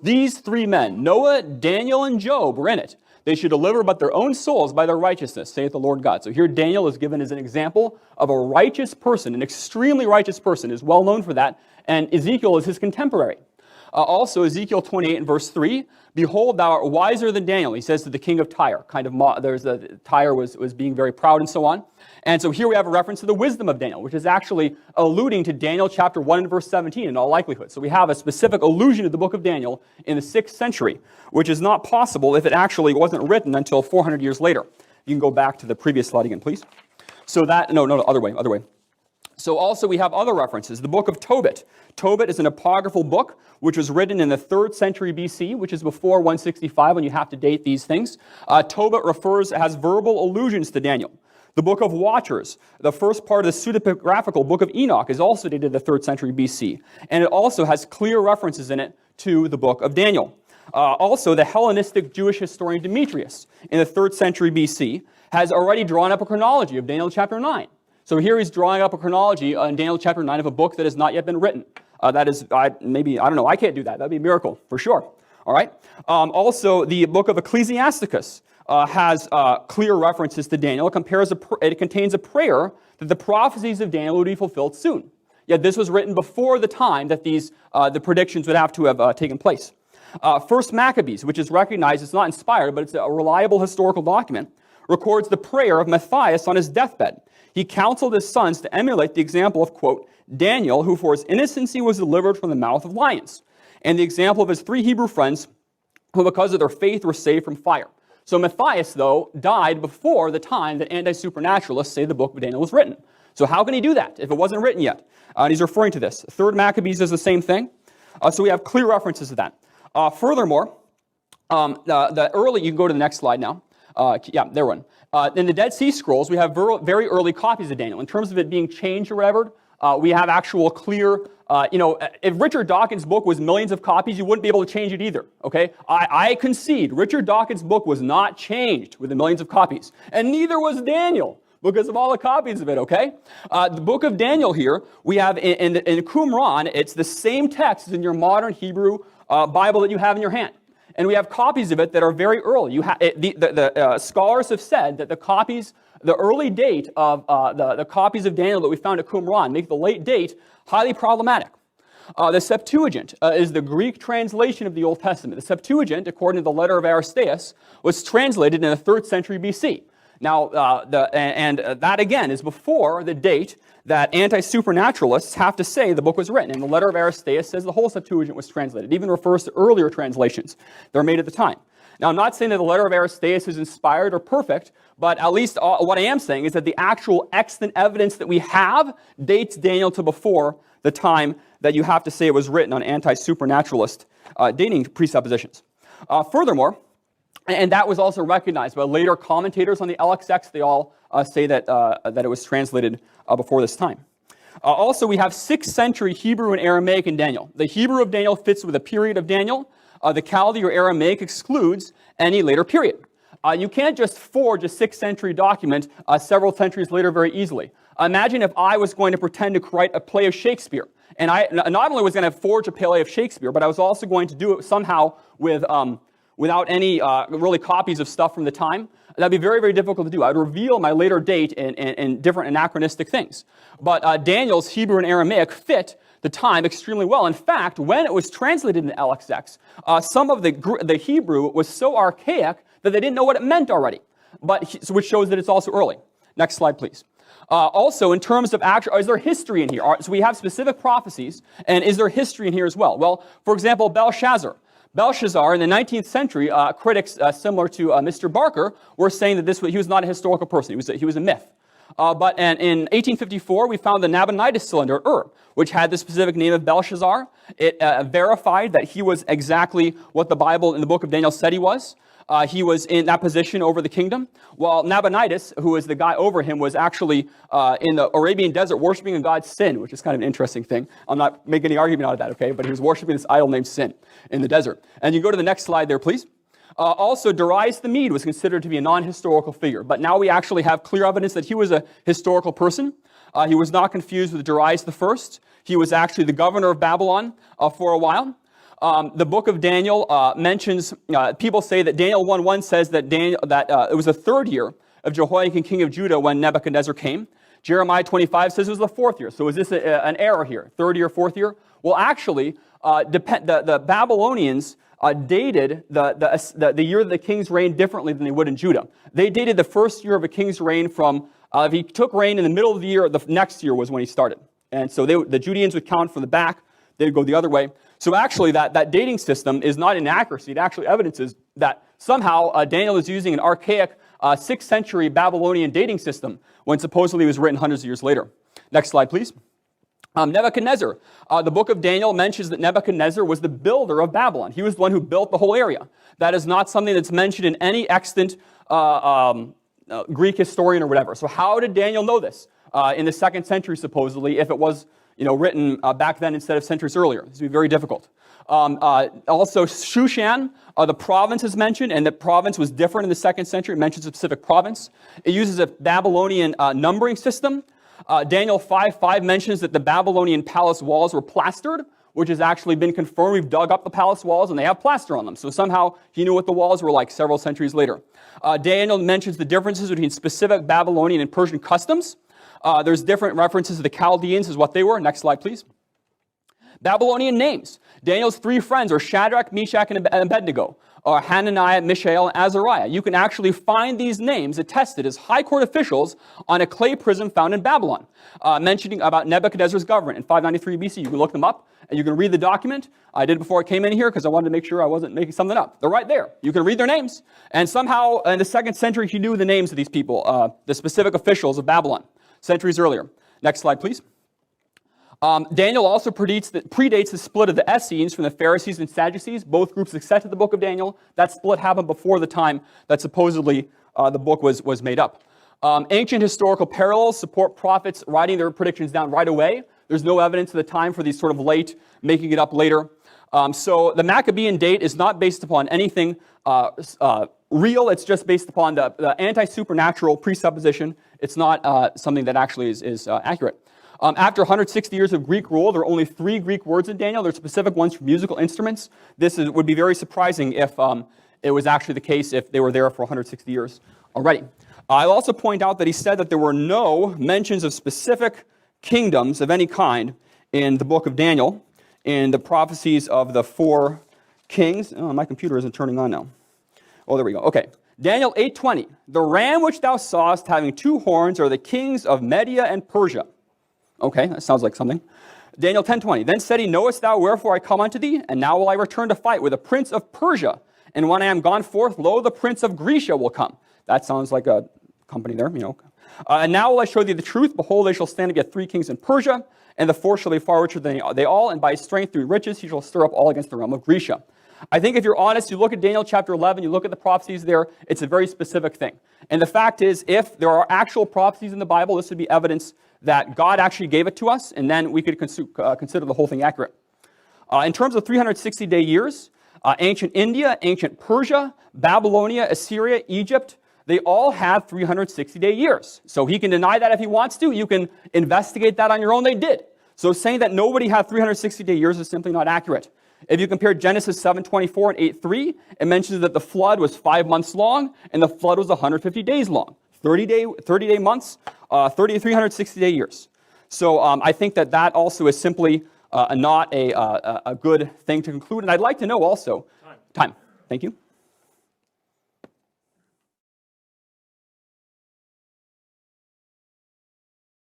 these three men, Noah, Daniel, and Job, were in it. They should deliver but their own souls by their righteousness, saith the Lord God. So here Daniel is given as an example of a righteous person, an extremely righteous person, is well known for that, and Ezekiel is his contemporary. Also, Ezekiel 28 and verse 3, behold, thou art wiser than Daniel, he says to the king of Tyre. Tyre was being very proud and so on. And so here we have a reference to the wisdom of Daniel, which is actually alluding to Daniel chapter 1 and verse 17 in all likelihood. So we have a specific allusion to the book of Daniel in the 6th century, which is not possible if it actually wasn't written until 400 years later. You can go back to the previous slide again, please. So that, no, other way. So also we have other references. The book of Tobit. Tobit is an apocryphal book which was written in the 3rd century BC, which is before 165 when you have to date these things. Tobit has verbal allusions to Daniel. The book of Watchers, the first part of the pseudepigraphical book of Enoch, is also dated the 3rd century BC. And it also has clear references in it to the book of Daniel. Also, the Hellenistic Jewish historian Demetrius in the 3rd century BC has already drawn up a chronology of Daniel chapter 9. So here he's drawing up a chronology in Daniel chapter 9 of a book that has not yet been written. That is, I don't know, I can't do that. That'd be a miracle, for sure. All right? Also, the book of Ecclesiasticus has clear references to Daniel. It contains a prayer that the prophecies of Daniel would be fulfilled soon. Yet this was written before the time that the predictions would have to have taken place. First Maccabees, which is recognized, it's not inspired, but it's a reliable historical document, records the prayer of Matthias on his deathbed. He counseled his sons to emulate the example of, quote, Daniel, who for his innocency was delivered from the mouth of lions, and the example of his 3 Hebrew friends, who because of their faith were saved from fire. So Matthias, though, died before the time that anti-supernaturalists say the book of Daniel was written. So how can he do that if it wasn't written yet? And he's referring to this. 3rd Maccabees does the same thing. So we have clear references to that. Furthermore, the early, you can go to the next slide now. There one. In the Dead Sea Scrolls, we have very early copies of Daniel. In terms of it being changed or whatever, we have actual clear, if Richard Dawkins' book was millions of copies, you wouldn't be able to change it either, okay? I concede, Richard Dawkins' book was not changed with the millions of copies, and neither was Daniel, because of all the copies of it, okay? The book of Daniel here, we have in Qumran, it's the same text as in your modern Hebrew Bible that you have in your hand. And we have copies of it that are very early. The scholars have said that the early date of the copies of Daniel that we found at Qumran make the late date highly problematic. The Septuagint is the Greek translation of the Old Testament. The Septuagint, according to the letter of Aristeas, was translated in the 3rd century BC. Now, that again is before the date that anti-supernaturalists have to say the book was written. And the letter of Aristeas says the whole Septuagint was translated. It even refers to earlier translations that were made at the time. Now, I'm not saying that the letter of Aristeas is inspired or perfect, but at least what I am saying is that the actual extant evidence that we have dates Daniel to before the time that you have to say it was written on anti-supernaturalist dating presuppositions. Furthermore, And that was also recognized by later commentators on the LXX. They all say that it was translated before this time. Also, we have 6th century Hebrew and Aramaic in Daniel. The Hebrew of Daniel fits with the period of Daniel. The Chaldee or Aramaic excludes any later period. You can't just forge a 6th century document several centuries later very easily. Imagine if I was going to pretend to write a play of Shakespeare. And I not only was going to forge a play of Shakespeare, but I was also going to do it somehow without any really copies of stuff from the time. That'd be very, very difficult to do. I would reveal my later date in different anachronistic things. But Daniel's Hebrew and Aramaic fit the time extremely well. In fact, when it was translated in LXX, some of the Hebrew was so archaic that they didn't know what it meant already, which shows that it's also early. Next slide, please. Also, in terms of is there history in here? So we have specific prophecies, and is there history in here as well? Well, for example, Belshazzar in the 19th century, critics similar to Mr. Barker were saying that he was not a historical person. He was a myth. But in 1854, we found the Nabonidus cylinder at Ur, which had the specific name of Belshazzar. It verified that he was exactly what the Bible in the book of Daniel said he was. He was in that position over the kingdom, while Nabonidus, who was the guy over him, was actually in the Arabian desert worshiping a god Sin, which is kind of an interesting thing. I'm not making any argument out of that, okay? But he was worshiping this idol named Sin in the desert. And you go to the next slide there, please. Also, Darius the Mede was considered to be a non-historical figure, but now we actually have clear evidence that he was a historical person. He was not confused with Darius I. He was actually the governor of Babylon for a while. The book of Daniel mentions, people say that Daniel 1:1 says that it was the 3rd year of Jehoiakim, king of Judah, when Nebuchadnezzar came. Jeremiah 25 says it was the 4th year. So is this an error here, 3rd year, 4th year? Well, actually, the Babylonians dated the year of the king's reign differently than they would in Judah. They dated the 1st year of a king's reign from, if he took reign in the middle of the year, the next year was when he started. And so the Judeans would count from the back, they'd go the other way. So actually, that dating system is not inaccuracy. It actually evidences that somehow Daniel is using an archaic 6th century Babylonian dating system when supposedly it was written hundreds of years later. Next slide, please. Nebuchadnezzar. The book of Daniel mentions that Nebuchadnezzar was the builder of Babylon. He was the one who built the whole area. That is not something that's mentioned in any extant Greek historian or whatever. So how did Daniel know this in the 2nd century, supposedly, if it was written back then instead of centuries earlier? This would be very difficult. Also, Shushan, the province is mentioned, and the province was different in the 2nd century. It mentions a specific province. It uses a Babylonian numbering system. Daniel 5:5 mentions that the Babylonian palace walls were plastered, which has actually been confirmed. We've dug up the palace walls, and they have plaster on them. So somehow he knew what the walls were like several centuries later. Daniel mentions the differences between specific Babylonian and Persian customs. There's different references to the Chaldeans as what they were. Next slide, please. Babylonian names. Daniel's 3 friends are Shadrach, Meshach, and Abednego, or Hananiah, Mishael, and Azariah. You can actually find these names attested as high court officials on a clay prism found in Babylon, mentioning about Nebuchadnezzar's government in 593 BC. You can look them up, and you can read the document. I did before I came in here because I wanted to make sure I wasn't making something up. They're right there. You can read their names. And somehow, in the 2nd century, he knew the names of these people, the specific officials of Babylon, centuries earlier. Next slide, please. Daniel also predates the split of the Essenes from the Pharisees and Sadducees. Both groups accepted the book of Daniel. That split happened before the time that supposedly the book was made up. Ancient historical parallels support prophets writing their predictions down right away. There's no evidence of the time for these sort of late, making it up later. So the Maccabean date is not based upon anything real. It's just based upon the anti-supernatural presupposition. It's not something that actually is accurate. After 160 years of Greek rule, there are only 3 Greek words in Daniel. There are specific ones for musical instruments. This would be very surprising if it was actually the case if they were there for 160 years already. I'll also point out that he said that there were no mentions of specific kingdoms of any kind in the book of Daniel, in the prophecies of the 4 kings. Oh, my computer isn't turning on now. Oh, there we go. Okay. Daniel 8:20. The ram which thou sawest having 2 horns are the kings of Media and Persia. Okay, that sounds like something. Daniel 10:20. Then said he, knowest thou wherefore I come unto thee? And now will I return to fight with the prince of Persia. And when I am gone forth, lo, the prince of Grecia will come. That sounds like a company there, And now will I show thee the truth. Behold, they shall stand against 3 kings in Persia, and the 4th shall be far richer than they all, and by his strength through riches he shall stir up all against the realm of Grecia. I think if you're honest, you look at Daniel chapter 11, you look at the prophecies there, it's a very specific thing. And the fact is, if there are actual prophecies in the Bible, this would be evidence that God actually gave it to us, and then we could consider the whole thing accurate. In terms of 360-day years, ancient India, ancient Persia, Babylonia, Assyria, Egypt, they all have 360-day years. So he can deny that if he wants to. You can investigate that on your own. They did. So saying that nobody had 360-day years is simply not accurate. If you compare Genesis 7:24 and 8:3, it mentions that the flood was 5 months long and the flood was 150 days long. 30-day months, 360-day years. So I think that that also is simply not a good thing to conclude. And I'd like to know also... Time. Thank you.